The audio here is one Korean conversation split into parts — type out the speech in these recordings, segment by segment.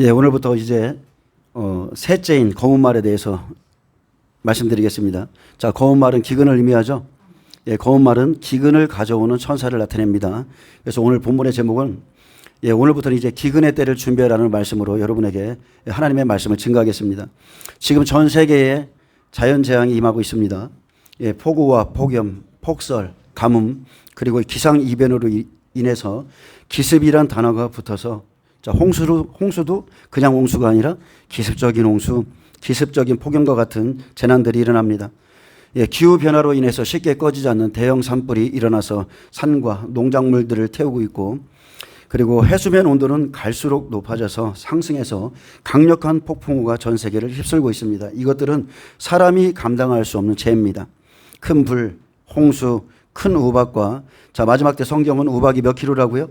예, 오늘부터 이제 셋째인 검은 말에 대해서 말씀드리겠습니다. 자, 검은 말은 기근을 의미하죠. 예, 검은 말은 기근을 가져오는 천사를 나타냅니다. 그래서 오늘 본문의 제목은 오늘부터는 이제 기근의 때를 준비하라는 말씀으로 여러분에게 하나님의 말씀을 증거하겠습니다. 지금 전 세계에 자연재앙이 임하고 있습니다. 예, 폭우와 폭염, 폭설, 가뭄, 그리고 기상이변으로 인해서 기습이란 단어가 붙어서 자, 홍수도 그냥 홍수가 아니라 기습적인 홍수, 기습적인 폭염과 같은 재난들이 일어납니다. 예, 기후변화로 인해서 쉽게 꺼지지 않는 대형 산불이 일어나서 산과 농작물들을 태우고 있고, 그리고 해수면 온도는 갈수록 높아져서 상승해서 강력한 폭풍우가 전 세계를 휩쓸고 있습니다. 이것들은 사람이 감당할 수 없는 재해입니다. 큰 불, 홍수, 큰 우박과, 자, 마지막 때 성경은 우박이 몇 킬로라고요?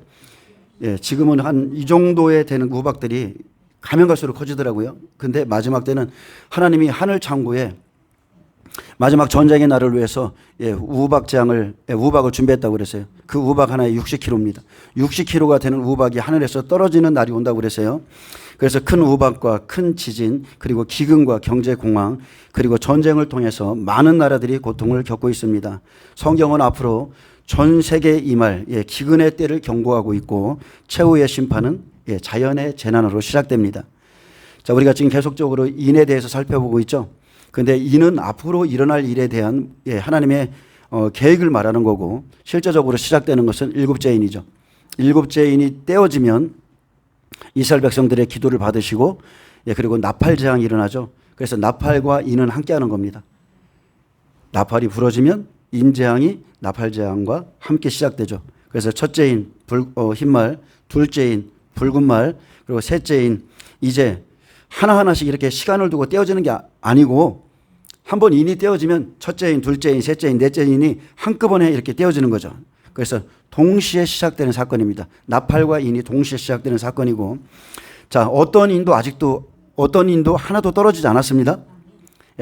예, 지금은 한 이 정도에 되는 우박들이 가면 갈수록 커지더라고요. 근데 마지막 때는 하나님이 하늘 창고에 마지막 전쟁의 날을 위해서 우박을 준비했다고 그랬어요. 그 우박 하나에 60kg입니다. 60kg가 되는 우박이 하늘에서 떨어지는 날이 온다고 그랬어요. 그래서 큰 우박과 큰 지진, 그리고 기근과 경제 공황, 그리고 전쟁을 통해서 많은 나라들이 고통을 겪고 있습니다. 성경은 앞으로 전 세계에 임할 기근의 때를 경고하고 있고, 최후의 심판은 자연의 재난으로 시작됩니다. 자, 우리가 지금 계속적으로 인에 대해서 살펴보고 있죠. 그런데 인은 앞으로 일어날 일에 대한 하나님의 계획을 말하는 거고, 실제적으로 시작되는 것은 일곱째 인이죠. 일곱째 인이 떼어지면 이스라엘 백성들의 기도를 받으시고, 그리고 나팔 재앙이 일어나죠. 그래서 나팔과 인은 함께하는 겁니다. 나팔이 부러지면 인재앙이 나팔재앙과 함께 시작되죠. 그래서 첫째인 흰말, 둘째인 붉은 말, 그리고 셋째인 이제 하나하나씩 이렇게 시간을 두고 떼어지는 게 아니고, 한번 인이 떼어지면 첫째인, 둘째인, 셋째인, 넷째인이 한꺼번에 이렇게 떼어지는 거죠. 그래서 동시에 시작되는 사건입니다. 나팔과 인이 동시에 시작되는 사건이고, 자, 어떤 인도 하나도 떨어지지 않았습니다.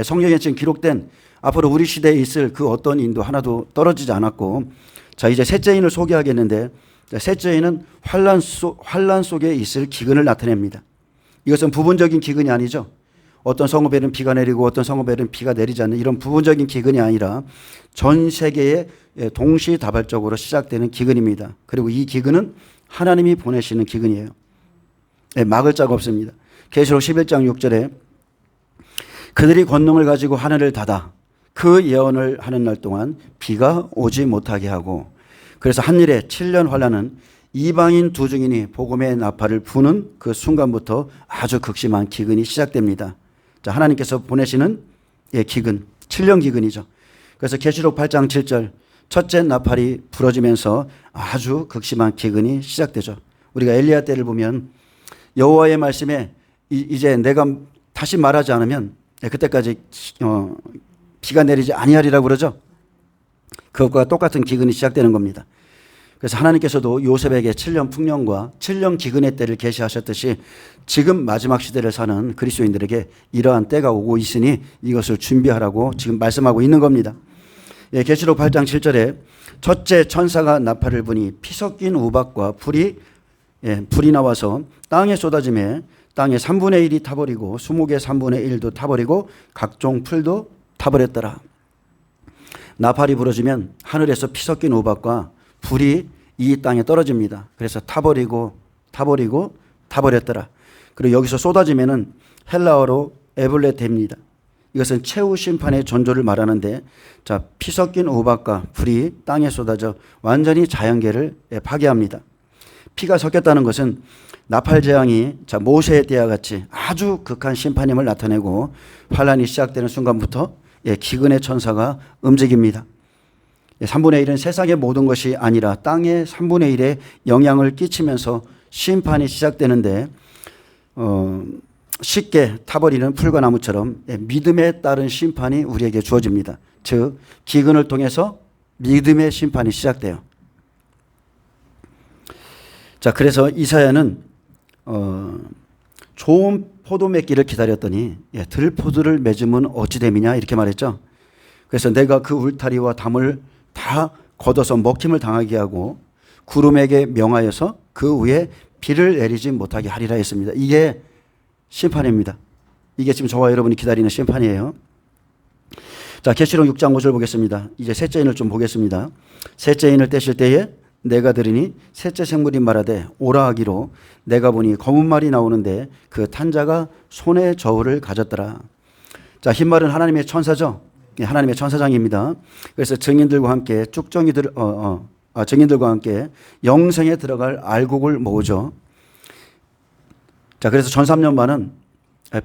성경에 지금 기록된 앞으로 우리 시대에 있을 그 어떤 인도 하나도 떨어지지 않았고, 자, 이제 셋째인을 소개하겠는데, 셋째인은 환란 속에 있을 기근을 나타냅니다. 이것은 부분적인 기근이 아니죠. 어떤 성읍에는 비가 내리고 어떤 성읍에는 비가 내리지 않는 이런 부분적인 기근이 아니라 전 세계에 동시다발적으로 시작되는 기근입니다. 그리고 이 기근은 하나님이 보내시는 기근이에요. 막을 자가 없습니다. 계시록 11장 6절에 그들이 권능을 가지고 하늘을 닫아 그 예언을 하는 날 동안 비가 오지 못하게 하고, 그래서 한일에 7년 환란은 이방인 두 증인이 복음의 나팔을 부는 그 순간부터 아주 극심한 기근이 시작됩니다. 자, 하나님께서 보내시는 기근, 7년 기근이죠. 그래서 계시록 8장 7절 첫째 나팔이 부러지면서 아주 극심한 기근이 시작되죠. 우리가 엘리야 때를 보면 여호와의 말씀에 이제 내가 다시 말하지 않으면 그때까지 비가 내리지 아니하리라고 그러죠. 그것과 똑같은 기근이 시작되는 겁니다. 그래서 하나님께서도 요셉에게 7년 풍년과 7년 기근의 때를 계시하셨듯이 지금 마지막 시대를 사는 그리스도인들에게 이러한 때가 오고 있으니 이것을 준비하라고 지금 말씀하고 있는 겁니다. 계시록 8장 7절에 첫째 천사가 나팔을 부니 피 섞인 우박과 불이 나와서 땅에 쏟아지매 땅의 3분의 1이 타버리고 수목의 3분의 1도 타버리고 각종 풀도 타버렸더라. 나팔이 부러지면 하늘에서 피 섞인 우박과 불이 이 땅에 떨어집니다. 그래서 타버리고 타버렸더라. 그리고 여기서 쏟아지면은 헬라어로 에블레테입니다. 이것은 최후 심판의 전조를 말하는데, 자, 피 섞인 우박과 불이 땅에 쏟아져 완전히 자연계를 파괴합니다. 피가 섞였다는 것은 나팔 재앙이 자, 모세의 때와 같이 아주 극한 심판임을 나타내고, 환란이 시작되는 순간부터 기근의 천사가 움직입니다. 3분의 1은 세상의 모든 것이 아니라 땅의 3분의 1에 영향을 끼치면서 심판이 시작되는데, 쉽게 타버리는 풀과 나무처럼 믿음에 따른 심판이 우리에게 주어집니다. 즉 기근을 통해서 믿음의 심판이 시작돼요. 자, 그래서 이사야는 좋은 포도 맺기를 기다렸더니 들포도를 맺으면 어찌 됨이냐 이렇게 말했죠. 그래서 내가 그 울타리와 담을 다 걷어서 먹힘을 당하게 하고 구름에게 명하여서 그 위에 비를 내리지 못하게 하리라 했습니다. 이게 심판입니다. 이게 지금 저와 여러분이 기다리는 심판이에요. 자, 계시록 6장 5절 보겠습니다. 이제 셋째 인을 좀 보겠습니다. 셋째 인을 떼실 때에 내가 들으니 셋째 생물이 말하되 오라 하기로 내가 보니 검은 말이 나오는데 그 탄 자가 손에 저울을 가졌더라. 자, 흰 말은 하나님의 천사죠. 하나님의 천사장입니다. 그래서 증인들과 함께 증인들과 함께 영생에 들어갈 알곡을 모으죠. 자, 그래서 전 3년반은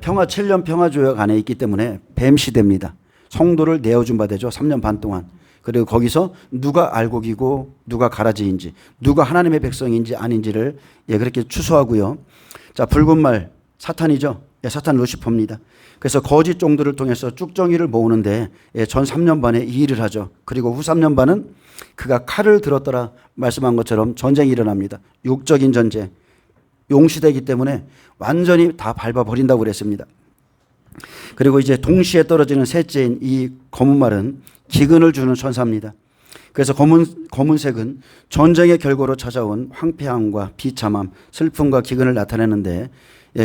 평화 7년 평화조약 안에 있기 때문에 뱀 시대입니다. 성도를 내어준 바 되죠. 3년 반 동안. 그리고 거기서 누가 알곡이고 누가 가라지인지, 누가 하나님의 백성인지 아닌지를 그렇게 추수하고요. 자, 붉은 말 사탄이죠. 사탄 루시퍼입니다. 그래서 거짓 종들을 통해서 쭉정이를 모으는데 전 3년 반에 이 일을 하죠. 그리고 후 3년 반은 그가 칼을 들었더라 말씀한 것처럼 전쟁이 일어납니다. 육적인 전쟁. 용시되기 때문에 완전히 다 밟아버린다고 그랬습니다. 그리고 이제 동시에 떨어지는 셋째인 이 검은 말은 기근을 주는 천사입니다. 그래서 검은색은 전쟁의 결과로 찾아온 황폐함과 비참함, 슬픔과 기근을 나타내는데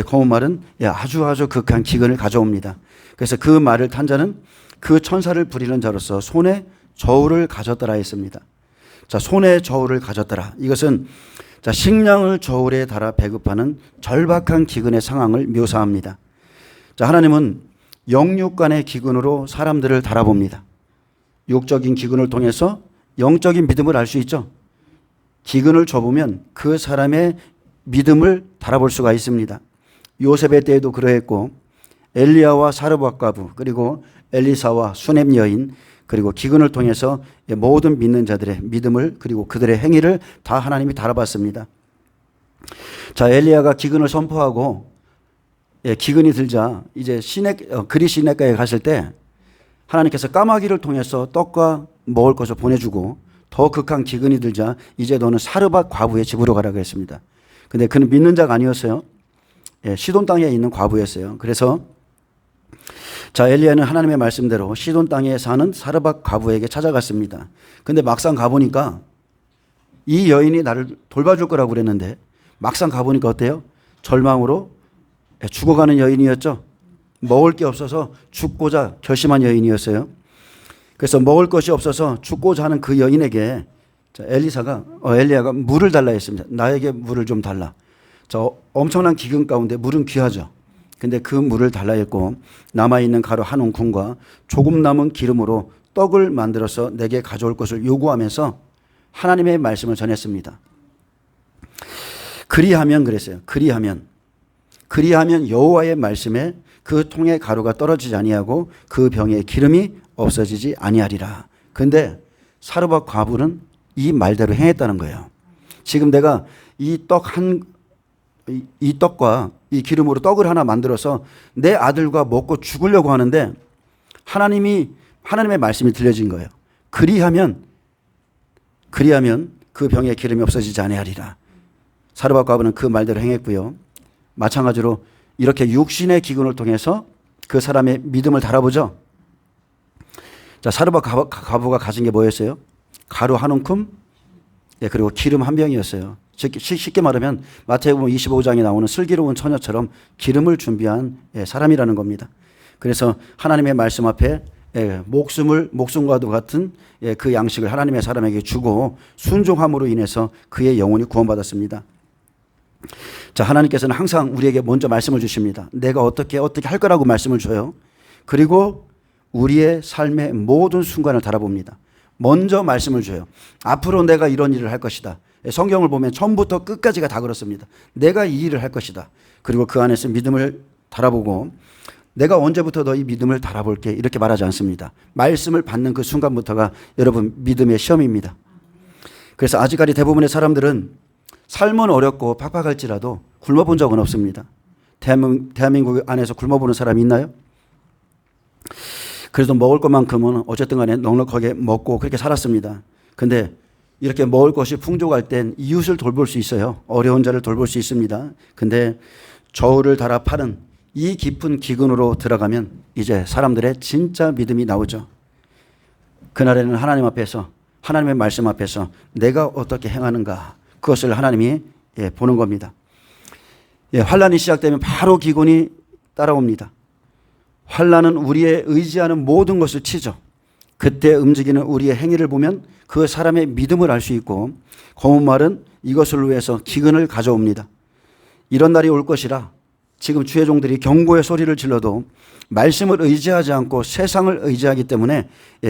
검은 말은 아주 극한 기근을 가져옵니다. 그래서 그 말을 탄 자는 그 천사를 부리는 자로서 손에 저울을 가졌더라 했습니다. 자, 손에 저울을 가졌더라. 이것은 자, 식량을 저울에 달아 배급하는 절박한 기근의 상황을 묘사합니다. 자, 하나님은 영육 간의 기근으로 사람들을 달아봅니다. 육적인 기근을 통해서 영적인 믿음을 알 수 있죠. 기근을 줘보면 그 사람의 믿음을 달아볼 수가 있습니다. 요셉의 때에도 그러했고 엘리야와 사르밧 과부 그리고 엘리사와 수넴 여인 그리고 기근을 통해서 모든 믿는 자들의 믿음을 그리고 그들의 행위를 다 하나님이 달아봤습니다. 자, 엘리야가 기근을 선포하고 기근이 들자 이제 그리 시내가에 갔을 때 하나님께서 까마귀를 통해서 떡과 먹을 것을 보내주고 더 극한 기근이 들자 이제 너는 사르밧 과부의 집으로 가라고 했습니다. 근데 그는 믿는 자가 아니었어요. 시돈 땅에 있는 과부였어요. 그래서 자, 엘리야는 하나님의 말씀대로 시돈 땅에 사는 사르밧 과부에게 찾아갔습니다. 근데 막상 가보니까 이 여인이 나를 돌봐줄 거라고 그랬는데 막상 가보니까 어때요? 절망으로 죽어가는 여인이었죠. 먹을 게 없어서 죽고자 결심한 여인이었어요. 그래서 먹을 것이 없어서 죽고자 하는 그 여인에게 엘리야가 물을 달라 했습니다. 나에게 물을 좀 달라. 저 엄청난 기근 가운데 물은 귀하죠. 근데 그 물을 달라 했고 남아있는 가루 한 움큼과 조금 남은 기름으로 떡을 만들어서 내게 가져올 것을 요구하면서 하나님의 말씀을 전했습니다. 그리하면 그랬어요. 그리하면 여호와의 말씀에 그 통에 가루가 떨어지지 아니하고 그 병에 기름이 없어지지 아니하리라. 근데 사르밧 과부는 이 말대로 행했다는 거예요. 지금 내가 이 떡과 이 기름으로 떡을 하나 만들어서 내 아들과 먹고 죽으려고 하는데 하나님의 말씀이 들려진 거예요. 그리하면 그 병에 기름이 없어지지 아니하리라. 사르밧 과부는 그 말대로 행했고요. 마찬가지로 이렇게 육신의 기근을 통해서 그 사람의 믿음을 달아보죠. 자, 사르밧 과부가 가진 게 뭐였어요? 가루 한 움큼, 그리고 기름 한 병이었어요. 쉽게 말하면 마태복음 25장에 나오는 슬기로운 처녀처럼 기름을 준비한 사람이라는 겁니다. 그래서 하나님의 말씀 앞에 목숨과도 같은 그 양식을 하나님의 사람에게 주고 순종함으로 인해서 그의 영혼이 구원받았습니다. 자, 하나님께서는 항상 우리에게 먼저 말씀을 주십니다. 내가 어떻게 할 거라고 말씀을 줘요. 그리고 우리의 삶의 모든 순간을 달아봅니다. 먼저 말씀을 줘요. 앞으로 내가 이런 일을 할 것이다. 성경을 보면 처음부터 끝까지가 다 그렇습니다. 내가 이 일을 할 것이다. 그리고 그 안에서 믿음을 달아보고 내가 언제부터 너희 믿음을 달아볼게 이렇게 말하지 않습니다. 말씀을 받는 그 순간부터가 여러분 믿음의 시험입니다. 그래서 아직까지 대부분의 사람들은 삶은 어렵고 팍팍할지라도 굶어본 적은 없습니다. 대한민국 안에서 굶어보는 사람이 있나요? 그래도 먹을 것만큼은 어쨌든 간에 넉넉하게 먹고 그렇게 살았습니다. 근데 이렇게 먹을 것이 풍족할 땐 이웃을 돌볼 수 있어요. 어려운 자를 돌볼 수 있습니다. 근데 저울을 달아 파는 이 깊은 기근으로 들어가면 이제 사람들의 진짜 믿음이 나오죠. 그날에는 하나님 앞에서 하나님의 말씀 앞에서 내가 어떻게 행하는가 그것을 하나님이 보는 겁니다. 환란이 시작되면 바로 기근이 따라옵니다. 환난은 우리의 의지하는 모든 것을 치죠. 그때 움직이는 우리의 행위를 보면 그 사람의 믿음을 알 수 있고, 검은 말은 이것을 위해서 기근을 가져옵니다. 이런 날이 올 것이라 지금 주의 종들이 경고의 소리를 질러도 말씀을 의지하지 않고 세상을 의지하기 때문에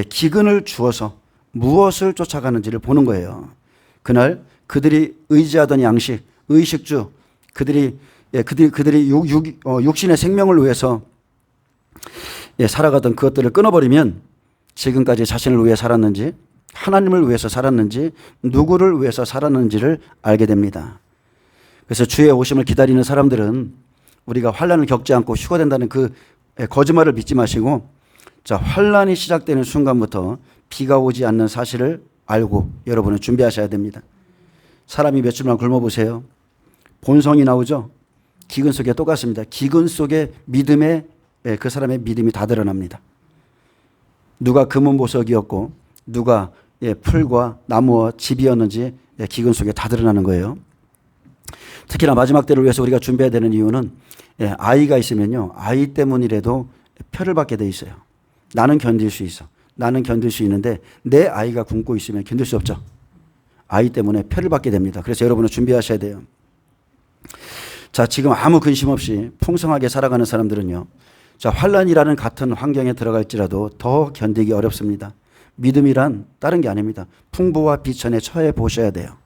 기근을 주어서 무엇을 쫓아가는지를 보는 거예요. 그날 그들이 의지하던 양식, 의식주, 그들이 육신의 생명을 위해서 살아가던 그것들을 끊어버리면 지금까지 자신을 위해 살았는지, 하나님을 위해서 살았는지, 누구를 위해서 살았는지를 알게 됩니다. 그래서 주의 오심을 기다리는 사람들은 우리가 환난을 겪지 않고 휴거된다는 그 거짓말을 믿지 마시고, 자, 환난이 시작되는 순간부터 비가 오지 않는 사실을 알고 여러분은 준비하셔야 됩니다. 사람이 며칠만 굶어보세요. 본성이 나오죠. 기근 속에 똑같습니다. 기근 속에 믿음의 그 사람의 믿음이 다 드러납니다. 누가 금은보석이었고 누가 풀과 나무와 집이었는지 기근 속에 다 드러나는 거예요. 특히나 마지막 때를 위해서 우리가 준비해야 되는 이유는 아이가 있으면요, 아이 때문이라도 표를 받게 돼 있어요. 나는 견딜 수 있어. 나는 견딜 수 있는데 내 아이가 굶고 있으면 견딜 수 없죠. 아이 때문에 표를 받게 됩니다. 그래서 여러분은 준비하셔야 돼요. 자, 지금 아무 근심 없이 풍성하게 살아가는 사람들은요, 자, 환난이라는 같은 환경에 들어갈지라도 더 견디기 어렵습니다. 믿음이란 다른 게 아닙니다. 풍부와 비천에 처해 보셔야 돼요.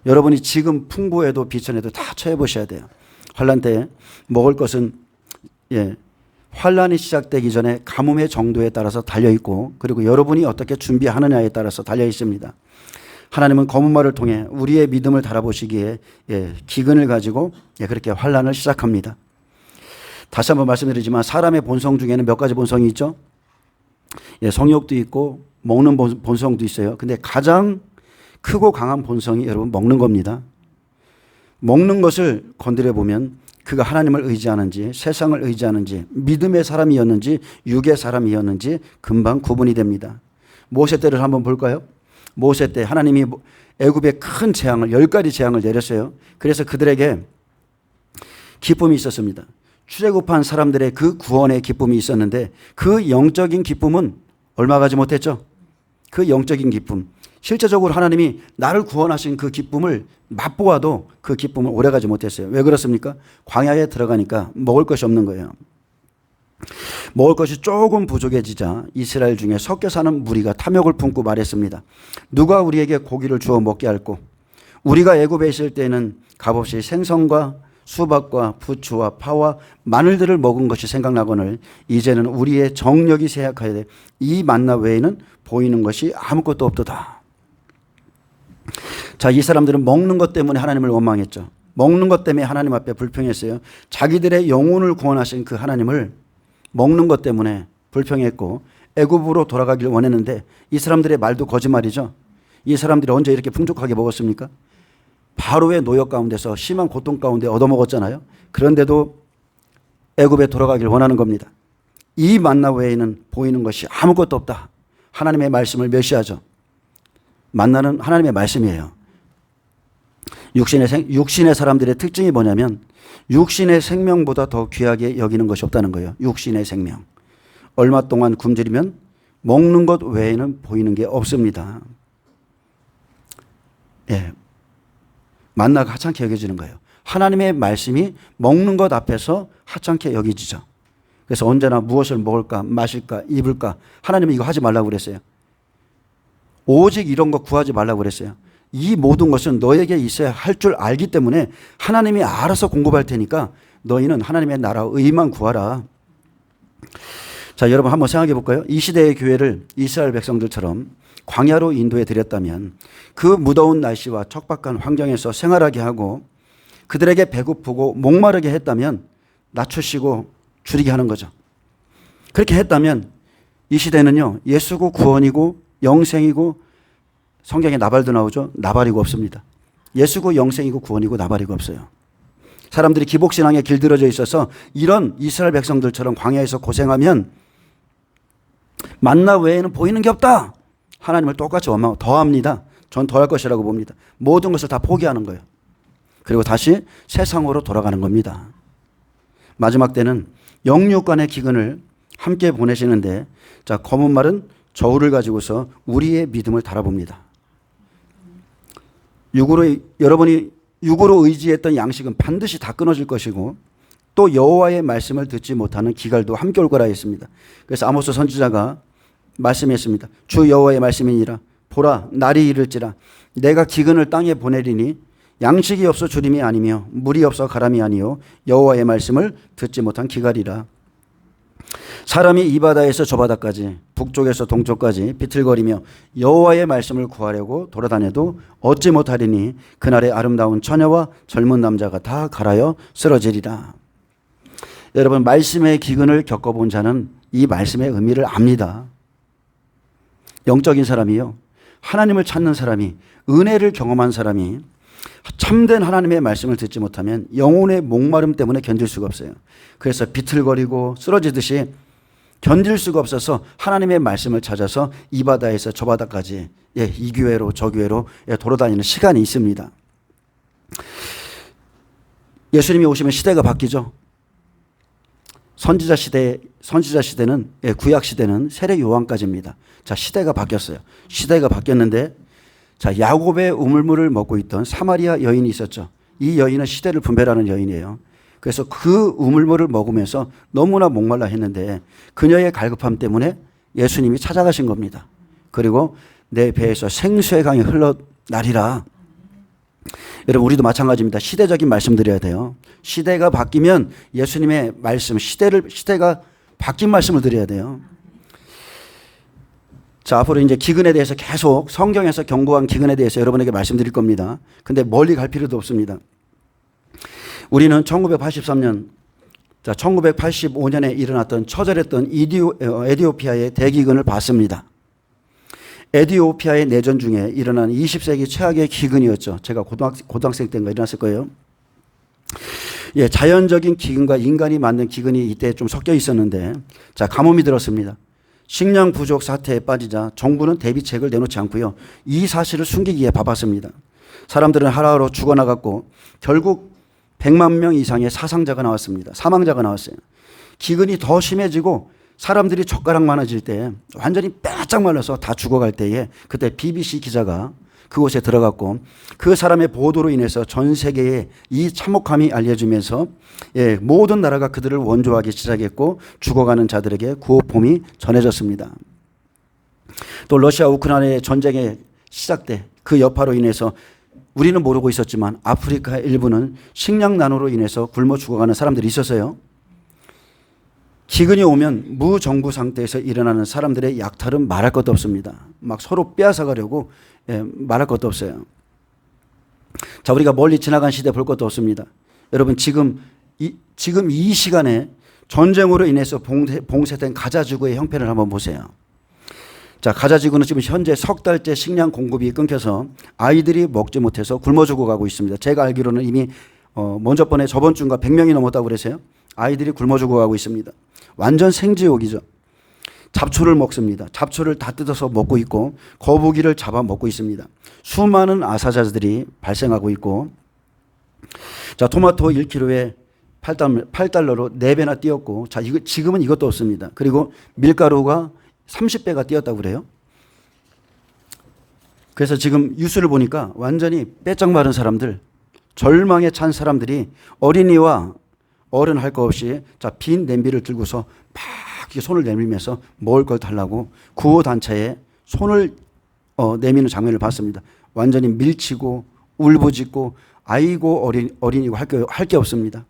여러분이 지금 풍부에도 비천에도 다 처해 보셔야 돼요. 환난 때 먹을 것은 환난이 시작되기 전에 가뭄의 정도에 따라서 달려 있고, 그리고 여러분이 어떻게 준비하느냐에 따라서 달려 있습니다. 하나님은 검은 말을 통해 우리의 믿음을 달아보시기에 기근을 가지고 그렇게 환난을 시작합니다. 다시 한번 말씀드리지만 사람의 본성 중에는 몇 가지 본성이 있죠. 성욕도 있고 먹는 본성도 있어요. 근데 가장 크고 강한 본성이 여러분 먹는 겁니다. 먹는 것을 건드려 보면 그가 하나님을 의지하는지 세상을 의지하는지 믿음의 사람이었는지 육의 사람이었는지 금방 구분이 됩니다. 모세 때를 한번 볼까요? 모세 때 하나님이 애굽에 큰 재앙을 10가지 재앙을 내렸어요. 그래서 그들에게 기쁨이 있었습니다. 출애굽한 사람들의 그 구원의 기쁨이 있었는데 그 영적인 기쁨은 얼마 가지 못했죠. 그 영적인 기쁨, 실제적으로 하나님이 나를 구원하신 그 기쁨을 맛보아도 그 기쁨을 오래가지 못했어요. 왜 그렇습니까? 광야에 들어가니까 먹을 것이 없는 거예요. 먹을 것이 조금 부족해지자 이스라엘 중에 섞여 사는 무리가 탐욕을 품고 말했습니다. 누가 우리에게 고기를 주어 먹게 할꼬? 우리가 애굽에 있을 때는 값없이 생선과 수박과 부추와 파와 마늘들을 먹은 것이 생각나거늘 이제는 우리의 정력이 쇠약하여 이 만나 외에는 보이는 것이 아무것도 없도다. 자, 이 사람들은 먹는 것 때문에 하나님을 원망했죠. 먹는 것 때문에 하나님 앞에 불평했어요. 자기들의 영혼을 구원하신 그 하나님을 먹는 것 때문에 불평했고 애굽으로 돌아가길 원했는데 이 사람들의 말도 거짓말이죠. 이 사람들이 언제 이렇게 풍족하게 먹었습니까? 바로의 노역 가운데서 심한 고통 가운데 얻어먹었잖아요. 그런데도 애굽에 돌아가길 원하는 겁니다. 이 만나 외에는 보이는 것이 아무것도 없다. 하나님의 말씀을 멸시하죠. 만나는 하나님의 말씀이에요. 육신의 사람들의 특징이 뭐냐면 육신의 생명보다 더 귀하게 여기는 것이 없다는 거예요. 육신의 생명. 얼마 동안 굶주리면 먹는 것 외에는 보이는 게 없습니다. 만나가 하찮게 여겨지는 거예요. 하나님의 말씀이 먹는 것 앞에서 하찮게 여겨지죠. 그래서 언제나 무엇을 먹을까, 마실까, 입을까, 하나님은 이거 하지 말라고 그랬어요. 오직 이런 거 구하지 말라고 그랬어요. 이 모든 것은 너에게 있어야 할 줄 알기 때문에 하나님이 알아서 공급할 테니까 너희는 하나님의 나라 의만 구하라. 자, 여러분 한번 생각해 볼까요? 이 시대의 교회를 이스라엘 백성들처럼 광야로 인도해 드렸다면 그 무더운 날씨와 척박한 환경에서 생활하게 하고 그들에게 배고프고 목마르게 했다면 낮추시고 줄이게 하는 거죠. 그렇게 했다면 이 시대는요, 예수고 구원이고 영생이고 성경에 나발도 나오죠. 나발이고 없습니다. 예수고 영생이고 구원이고 나발이고 없어요. 사람들이 기복신앙에 길들여져 있어서 이런 이스라엘 백성들처럼 광야에서 고생하면 만나 외에는 보이는 게 없다. 하나님을 똑같이 원망하고 더합니다. 전 더할 것이라고 봅니다. 모든 것을 다 포기하는 거예요. 그리고 다시 세상으로 돌아가는 겁니다. 마지막 때는 영육간의 기근을 함께 보내시는데, 자, 검은 말은 저울을 가지고서 우리의 믿음을 달아봅니다. 여러분이 육으로 의지했던 양식은 반드시 다 끊어질 것이고, 또 여호와의 말씀을 듣지 못하는 기갈도 함께 올 거라 했습니다. 그래서 아모스 선지자가 말씀했습니다. 주 여호와의 말씀이니라. 보라, 날이 이를지라. 내가 기근을 땅에 보내리니 양식이 없어 주림이 아니며 물이 없어 가람이 아니요 여호와의 말씀을 듣지 못한 기갈이라. 사람이 이 바다에서 저 바다까지, 북쪽에서 동쪽까지 비틀거리며 여호와의 말씀을 구하려고 돌아다녀도 얻지 못하리니 그날의 아름다운 처녀와 젊은 남자가 다 갈아여 쓰러지리라. 여러분, 말씀의 기근을 겪어본 자는 이 말씀의 의미를 압니다. 영적인 사람이요, 하나님을 찾는 사람이, 은혜를 경험한 사람이 참된 하나님의 말씀을 듣지 못하면 영혼의 목마름 때문에 견딜 수가 없어요. 그래서 비틀거리고 쓰러지듯이 견딜 수가 없어서 하나님의 말씀을 찾아서 이 바다에서 저 바다까지, 이 교회로 저 교회로 돌아다니는 시간이 있습니다. 예수님이 오시면 시대가 바뀌죠. 선지자 시대는, 구약 시대는 세례 요한까지입니다. 자, 시대가 바뀌었어요. 시대가 바뀌었는데, 자, 야곱의 우물물을 먹고 있던 사마리아 여인이 있었죠. 이 여인은 시대를 분별하는 여인이에요. 그래서 그 우물물을 먹으면서 너무나 목말라 했는데 그녀의 갈급함 때문에 예수님이 찾아가신 겁니다. 그리고 내 배에서 생수의 강이 흘러나리라. 여러분, 우리도 마찬가지입니다. 시대적인 말씀 드려야 돼요. 시대가 바뀌면 예수님의 말씀, 시대가 바뀐 말씀을 드려야 돼요. 자, 앞으로 이제 기근에 대해서 계속 성경에서 경고한 기근에 대해서 여러분에게 말씀드릴 겁니다. 근데 멀리 갈 필요도 없습니다. 우리는 1983년, 자, 1985년에 일어났던 처절했던 에디오피아의 대기근을 봤습니다. 에디오피아의 내전 중에 일어난 20세기 최악의 기근이었죠. 제가 고등학생 때인가 일어났을 거예요. 자연적인 기근과 인간이 만든 기근이 이때 좀 섞여 있었는데, 자, 가뭄이 들었습니다. 식량 부족 사태에 빠지자 정부는 대비책을 내놓지 않고요, 이 사실을 숨기기에 바빴습니다. 사람들은 하루하루 죽어나갔고 결국 100만 명 이상의 사망자가 나왔어요. 기근이 더 심해지고 사람들이 젓가락 많아질 때 완전히 빼짝 말라서 다 죽어갈 때에 그때 BBC 기자가 그곳에 들어갔고 그 사람의 보도로 인해서 전 세계에 이 참혹함이 알려지면서 모든 나라가 그들을 원조하기 시작했고 죽어가는 자들에게 구호품이 전해졌습니다. 또 러시아 우크라이나의 전쟁의 시작 때 그 여파로 인해서 우리는 모르고 있었지만 아프리카 일부는 식량난으로 인해서 굶어 죽어가는 사람들이 있었어요. 기근이 오면 무정부 상태에서 일어나는 사람들의 약탈은 말할 것도 없습니다. 막 서로 빼앗아가려고 말할 것도 없어요. 자, 우리가 멀리 지나간 시대 볼 것도 없습니다. 여러분, 지금 이 시간에 전쟁으로 인해서 봉쇄된 가자지구의 형편을 한번 보세요. 자, 가자지구는 지금 현재 석 달째 식량 공급이 끊겨서 아이들이 먹지 못해서 굶어 죽어가고 있습니다. 제가 알기로는 이미 저번 주인가 100명이 넘었다고 그래서요. 아이들이 굶어 죽어가고 있습니다. 완전 생지옥이죠. 잡초를 먹습니다. 잡초를 다 뜯어서 먹고 있고 거북이를 잡아 먹고 있습니다. 수많은 아사자들이 발생하고 있고, 자, 토마토 1kg에 8달러로 4배나 뛰었고, 자, 지금은 이것도 없습니다. 그리고 밀가루가 30배가 뛰었다고 그래요. 그래서 지금 뉴스를 보니까 완전히 빼짝 마른 사람들, 절망에 찬 사람들이 어린이와 어른 할 거 없이 자, 빈 냄비를 들고서 막 손을 내밀면서 먹을 걸 달라고 구호단체에 손을 내미는 장면을 봤습니다. 완전히 밀치고 울부짖고 아이고 어린이고 할 게 없습니다.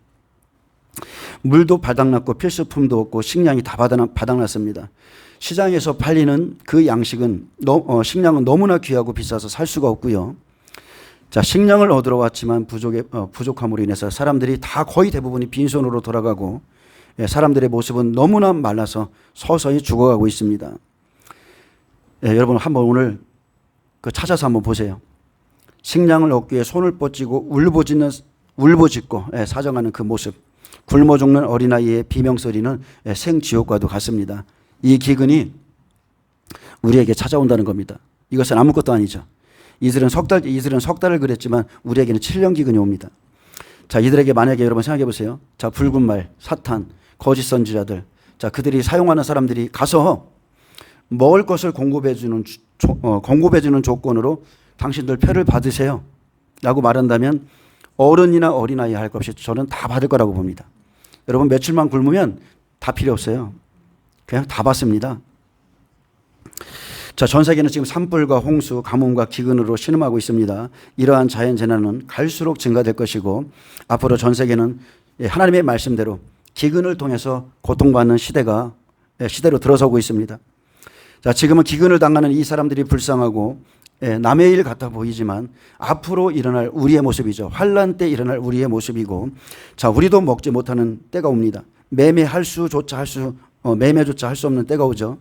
물도 바닥났고 필수품도 없고 식량이 다 바닥났습니다. 시장에서 팔리는 그 양식은 식량은 너무나 귀하고 비싸서 살 수가 없고요. 자, 식량을 얻으러 왔지만 부족함으로 인해서 사람들이 다 거의 대부분이 빈손으로 돌아가고 사람들의 모습은 너무나 말라서 서서히 죽어가고 있습니다. 여러분, 한번 오늘 찾아서 한번 보세요. 식량을 얻기 위해 손을 뻗치고 울부짖고 사정하는 그 모습, 굶어 죽는 어린아이의 비명소리는 생지옥과도 같습니다. 이 기근이 우리에게 찾아온다는 겁니다. 이것은 아무것도 아니죠. 이들은 석 달을 그랬지만 우리에게는 7년 기근이 옵니다. 자, 이들에게 만약에 여러분 생각해 보세요. 자, 붉은 말, 사탄, 거짓 선지자들. 자, 그들이 사용하는 사람들이 가서 먹을 것을 공급해 주는 조건으로 당신들 표를 받으세요 라고 말한다면 어른이나 어린아이 할 것 없이 저는 다 받을 거라고 봅니다. 여러분 며칠만 굶으면 다 필요 없어요. 그냥 다 받습니다. 자, 전 세계는 지금 산불과 홍수, 가뭄과 기근으로 신음하고 있습니다. 이러한 자연재난은 갈수록 증가될 것이고 앞으로 전 세계는 하나님의 말씀대로 기근을 통해서 고통받는 시대로 들어서고 있습니다. 자, 지금은 기근을 당하는 이 사람들이 불쌍하고 남의 일 같아 보이지만 앞으로 일어날 우리의 모습이죠. 환난 때 일어날 우리의 모습이고, 자, 우리도 먹지 못하는 때가 옵니다. 매매조차 할 수 없는 때가 오죠.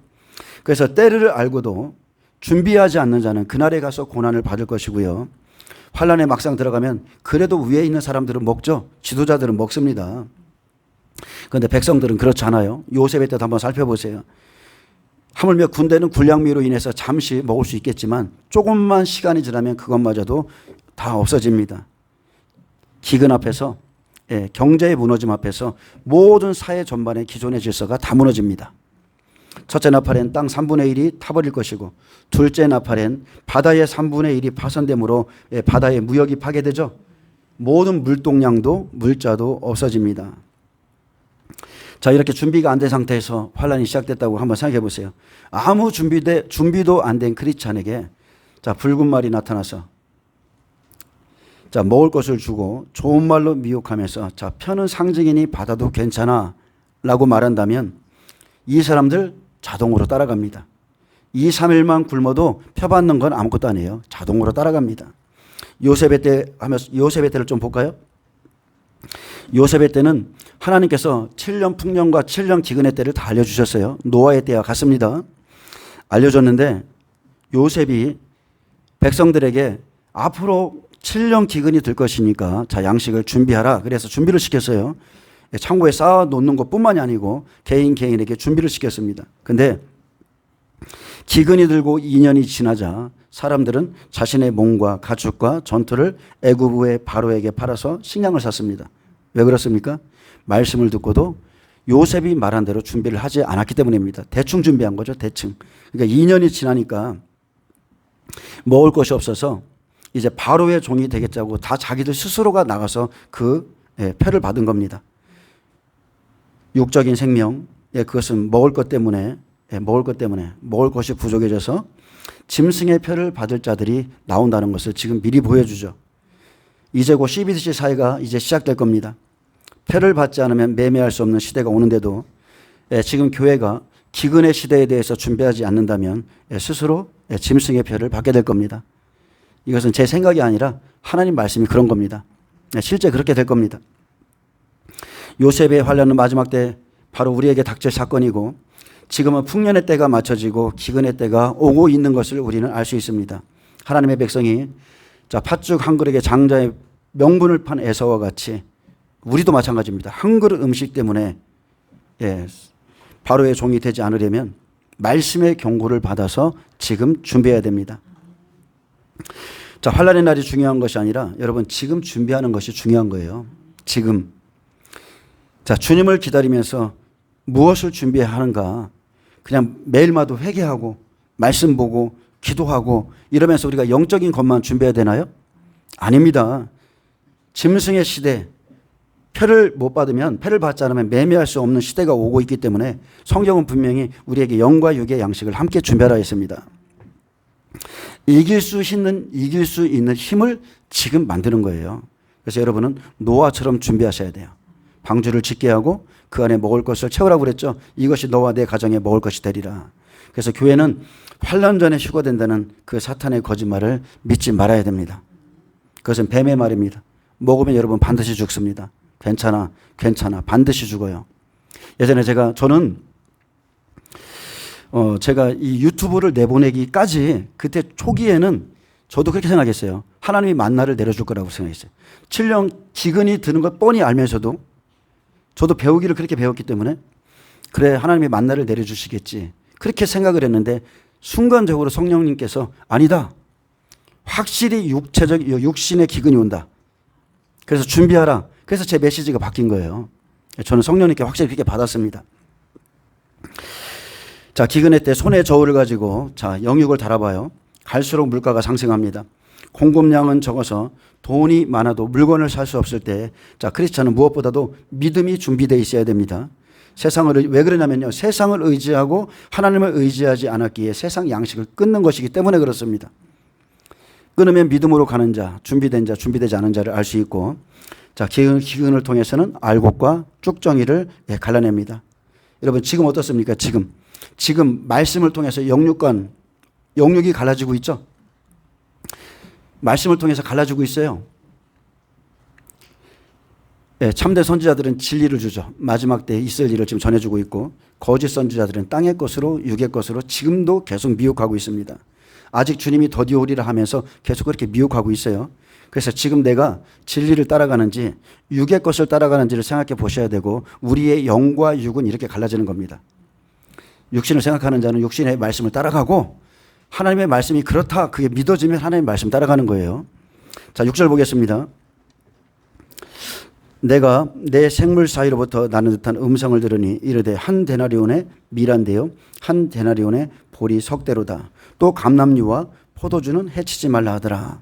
그래서 때를 알고도 준비하지 않는 자는 그날에 가서 고난을 받을 것이고요. 환난에 막상 들어가면 그래도 위에 있는 사람들은 먹죠. 지도자들은 먹습니다. 그런데 백성들은 그렇지 않아요. 요셉의 때도 한번 살펴보세요. 하물며 군대는 군량미로 인해서 잠시 먹을 수 있겠지만 조금만 시간이 지나면 그것마저도 다 없어집니다. 기근 앞에서, 경제의 무너짐 앞에서 모든 사회 전반의 기존의 질서가 다 무너집니다. 첫째 나팔엔 땅 3분의 1이 타버릴 것이고, 둘째 나팔엔 바다의 3분의 1이 파손되므로 바다의 무역이 파괴되죠. 모든 물동량도 물자도 없어집니다. 자, 이렇게 준비가 안 된 상태에서 환란이 시작됐다고 한번 생각해 보세요. 아무 준비도 안 된 크리스찬에게 자, 붉은 말이 나타나서 자, 먹을 것을 주고 좋은 말로 미혹하면서 자, 표는 상징이니 받아도 괜찮아 라고 말한다면 이 사람들 자동으로 따라갑니다. 2, 3일만 굶어도 표 받는 건 아무것도 아니에요. 자동으로 따라갑니다. 요셉의 때를 좀 볼까요? 요셉의 때는 하나님께서 7년 풍년과 7년 기근의 때를 다 알려주셨어요. 노아의 때와 같습니다. 알려줬는데 요셉이 백성들에게 앞으로 7년 기근이 들 것이니까 자, 양식을 준비하라. 그래서 준비를 시켰어요. 창고에 쌓아 놓는 것뿐만이 아니고 개인에게 준비를 시켰습니다. 근데 기근이 들고 2년이 지나자 사람들은 자신의 몸과 가축과 전투를 애굽의 바로에게 팔아서 식량을 샀습니다. 왜 그렇습니까? 말씀을 듣고도 요셉이 말한 대로 준비를 하지 않았기 때문입니다. 대충 준비한 거죠. 대충. 그러니까 2년이 지나니까 먹을 것이 없어서 이제 바로의 종이 되겠다고 다 자기들 스스로가 나가서 그 표를 받은 겁니다. 육적인 생명, 그것은 먹을 것 때문에 먹을 것이 부족해져서 짐승의 표를 받을 자들이 나온다는 것을 지금 미리 보여주죠. 이제 곧 CBDC 사회가 이제 시작될 겁니다. 표를 받지 않으면 매매할 수 없는 시대가 오는데도 지금 교회가 기근의 시대에 대해서 준비하지 않는다면 스스로 짐승의 표를 받게 될 겁니다. 이것은 제 생각이 아니라 하나님 말씀이 그런 겁니다. 실제 그렇게 될 겁니다. 요셉의 환난은 마지막 때 바로 우리에게 닥칠 사건이고 지금은 풍년의 때가 맞춰지고 기근의 때가 오고 있는 것을 우리는 알 수 있습니다. 하나님의 백성이 자, 팥죽 한 그릇에 장자의 명분을 판 에서와 같이 우리도 마찬가지입니다. 한 그릇 음식 때문에 바로의 종이 되지 않으려면 말씀의 경고를 받아서 지금 준비해야 됩니다. 자, 환난의 날이 중요한 것이 아니라 여러분 지금 준비하는 것이 중요한 거예요. 지금. 자, 주님을 기다리면서 무엇을 준비해야 하는가? 그냥 매일마다 회개하고 말씀 보고 기도하고 이러면서 우리가 영적인 것만 준비해야 되나요? 아닙니다. 짐승의 시대, 표를 못 받으면, 표를 받지 않으면 매매할 수 없는 시대가 오고 있기 때문에 성경은 분명히 우리에게 영과 육의 양식을 함께 준비하라 했습니다. 이길 수 있는 힘을 지금 만드는 거예요. 그래서 여러분은 노아처럼 준비하셔야 돼요. 방주를 짓게 하고 그 안에 먹을 것을 채우라고 그랬죠. 이것이 너와 내 가정에 먹을 것이 되리라. 그래서 교회는 환난 전에 휴거된다는 그 사탄의 거짓말을 믿지 말아야 됩니다. 그것은 뱀의 말입니다. 먹으면 여러분 반드시 죽습니다. 괜찮아 반드시 죽어요. 예전에 저는 제가 이 유튜브를 내보내기까지 그때 초기에는 저도 그렇게 생각했어요. 하나님이 만나를 내려줄 거라고 생각했어요. 7년 기근이 드는 것 뻔히 알면서도 저도 배우기를 그렇게 배웠기 때문에 그래 하나님이 만나를 내려주시겠지 그렇게 생각을 했는데 순간적으로 성령님께서 아니다. 확실히 육신의 기근이 온다. 그래서 준비하라. 그래서 제 메시지가 바뀐 거예요. 저는 성령님께 확실히 그렇게 받았습니다. 자, 기근의 때 손에 저울을 가지고 자, 영육을 달아봐요. 갈수록 물가가 상승합니다. 공급량은 적어서 돈이 많아도 물건을 살 수 없을 때, 자, 크리스찬은 무엇보다도 믿음이 준비되어 있어야 됩니다. 왜 그러냐면요. 세상을 의지하고 하나님을 의지하지 않았기에 세상 양식을 끊는 것이기 때문에 그렇습니다. 끊으면 믿음으로 가는 자, 준비되지 않은 자를 알 수 있고, 자, 기근을 통해서는 알곡과 쭉정이를 갈라냅니다. 여러분, 지금 어떻습니까? 지금 말씀을 통해서 영육이 갈라지고 있죠? 말씀을 통해서 갈라지고 있어요. 네, 참된 선지자들은 진리를 주죠. 마지막 때에 있을 일을 지금 전해주고 있고, 거짓 선지자들은 땅의 것으로 육의 것으로 지금도 계속 미혹하고 있습니다. 아직 주님이 더디 오리라 하면서 계속 그렇게 미혹하고 있어요. 그래서 지금 내가 진리를 따라가는지 육의 것을 따라가는지를 생각해 보셔야 되고, 우리의 영과 육은 이렇게 갈라지는 겁니다. 육신을 생각하는 자는 육신의 말씀을 따라가고, 하나님의 말씀이 그렇다, 그게 믿어지면 하나님의 말씀 따라가는 거예요. 자, 6절 보겠습니다. 내가 내 생물 사이로부터 나는 듯한 음성을 들으니 이르되 한 데나리온의 밀한데요 한 데나리온의 보리 석대로다. 또 감람류와 포도주는 해치지 말라 하더라.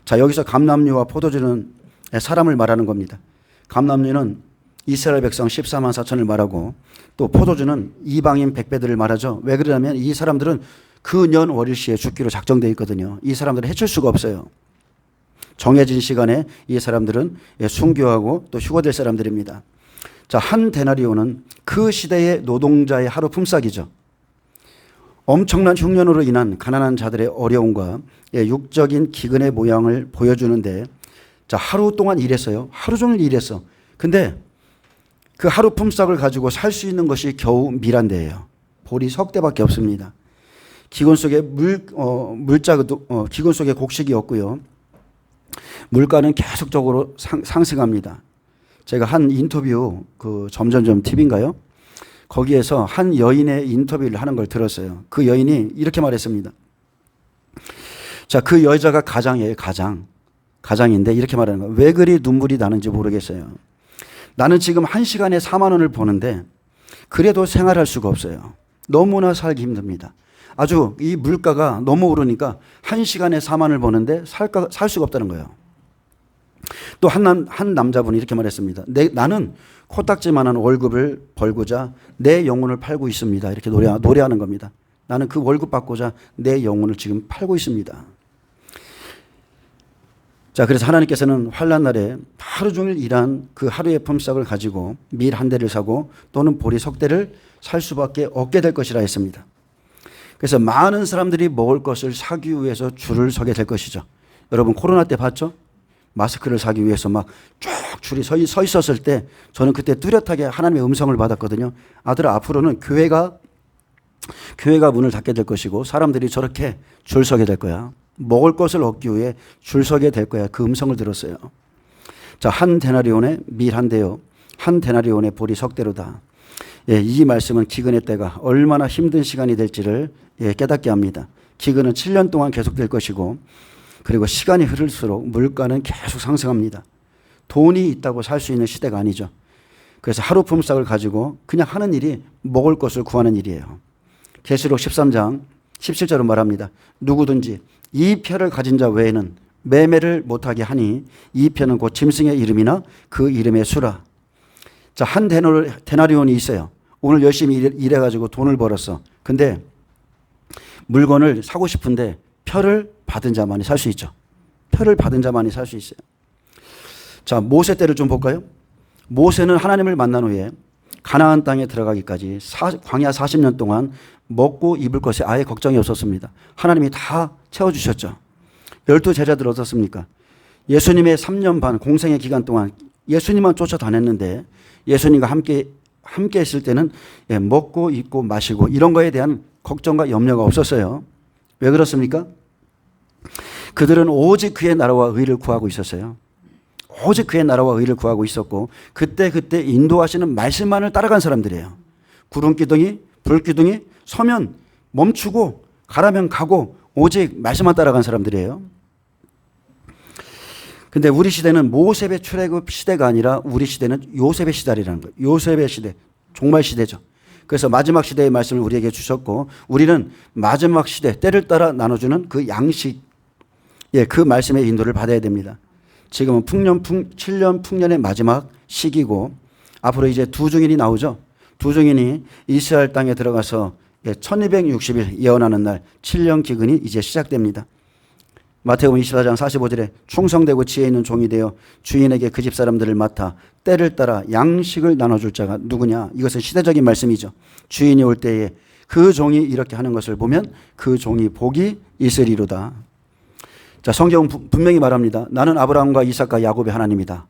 자, 여기서 감람류와 포도주는 사람을 말하는 겁니다. 감람류는 이스라엘 백성 14만 4천을 말하고, 또 포도주는 이방인 백배들을 말하죠. 왜 그러냐면 이 사람들은 그 년 월일시에 죽기로 작정되어 있거든요. 이 사람들은 해칠 수가 없어요. 정해진 시간에 이 사람들은 순교하고 또 휴거될 사람들입니다. 자, 한 데나리온은 그 시대의 노동자의 하루 품삯이죠. 엄청난 흉년으로 인한 가난한 자들의 어려움과 육적인 기근의 모양을 보여주는데, 자, 하루 동안 일했어요. 하루 종일 일했어. 근데 그 하루 품삯을 가지고 살 수 있는 것이 겨우 밀한대예요. 보리 석대밖에 없습니다. 기근 속에 기근 속에 곡식이 없고요. 물가는 계속적으로 상승합니다. 제가 한 인터뷰, 점점점 TV인가요? 거기에서 한 여인의 인터뷰를 하는 걸 들었어요. 그 여인이 이렇게 말했습니다. 자, 그 여자가 가장이에요. 가장인데 이렇게 말하는 거예요. 왜 그리 눈물이 나는지 모르겠어요. 나는 지금 1시간에 4만 원을 버는데 그래도 생활할 수가 없어요. 너무나 살기 힘듭니다. 아주 이 물가가 너무 오르니까 1시간에 4만 원을 버는데 살 수가 없다는 거예요. 또 한 남자분이 이렇게 말했습니다. 나는 코딱지만한 월급을 벌고자 내 영혼을 팔고 있습니다. 이렇게 노래하는 겁니다. 나는 그 월급 받고자 내 영혼을 지금 팔고 있습니다. 자, 그래서 하나님께서는 환난 날에 하루 종일 일한 그 하루의 품삯을 가지고 밀 한 대를 사고 또는 보리 석대를 살 수밖에 없게 될 것이라 했습니다. 그래서 많은 사람들이 먹을 것을 사기 위해서 줄을 서게 될 것이죠. 여러분, 코로나 때 봤죠? 마스크를 사기 위해서 막 쭉 줄이 서 있었을 때 저는 그때 뚜렷하게 하나님의 음성을 받았거든요. 아들아, 앞으로는 교회가 문을 닫게 될 것이고 사람들이 저렇게 줄 서게 될 거야. 먹을 것을 얻기 위해 줄 서게 될 거야. 그 음성을 들었어요. 자, 한 데나리온의 밀 한 대요 한 데나리온의 보리 석대로다. 이 말씀은 기근의 때가 얼마나 힘든 시간이 될지를 깨닫게 합니다. 기근은 7년 동안 계속될 것이고, 그리고 시간이 흐를수록 물가는 계속 상승합니다. 돈이 있다고 살 수 있는 시대가 아니죠. 그래서 하루 품삯을 가지고 그냥 하는 일이 먹을 것을 구하는 일이에요. 계시록 13장 17절은 말합니다. 누구든지 이 표를 가진 자 외에는 매매를 못하게 하니 이 표는 곧 짐승의 이름이나 그 이름의 수라. 자, 한 데나리온이 있어요. 오늘 열심히 일해가지고 돈을 벌었어. 근데 물건을 사고 싶은데 표를 받은 자만이 살 수 있죠. 표를 받은 자만이 살 수 있어요. 자, 모세 때를 좀 볼까요? 모세는 하나님을 만난 후에 가나안 땅에 들어가기까지 광야 40년 동안 먹고 입을 것에 아예 걱정이 없었습니다. 하나님이 다 채워주셨죠. 12 제자들 어떻습니까? 예수님의 3년 반 공생의 기간 동안 예수님만 쫓아다녔는데 예수님과 함께 했을 때는 먹고 입고 마시고 이런 거에 대한 걱정과 염려가 없었어요. 왜 그렇습니까? 그들은 오직 그의 나라와 의를 구하고 있었어요. 오직 그의 나라와 의를 구하고 있었고 그때 인도하시는 말씀만을 따라간 사람들이에요. 구름 기둥이 불 기둥이 서면 멈추고 가라면 가고 오직 말씀만 따라간 사람들이에요. 근데 우리 시대는 모셉의 출애굽 시대가 아니라 우리 시대는 요셉의 시대라는 거예요. 요셉의 시대, 종말 시대죠. 그래서 마지막 시대의 말씀을 우리에게 주셨고 우리는 마지막 시대, 때를 따라 나눠주는 그 양식, 그 말씀의 인도를 받아야 됩니다. 지금은 7년 풍년의 마지막 시기고 앞으로 이제 두 증인이 나오죠. 두 증인이 이스라엘 땅에 들어가서 1260일 예언하는 날 7년 기근이 이제 시작됩니다. 마태복음 24장 45절에 충성되고 지혜 있는 종이 되어 주인에게 그 집 사람들을 맡아 때를 따라 양식을 나눠줄 자가 누구냐. 이것은 시대적인 말씀이죠. 주인이 올 때에 그 종이 이렇게 하는 것을 보면 그 종이 복이 있으리로다. 자, 성경은 분명히 말합니다. 나는 아브라함과 이삭과 야곱의 하나님이다.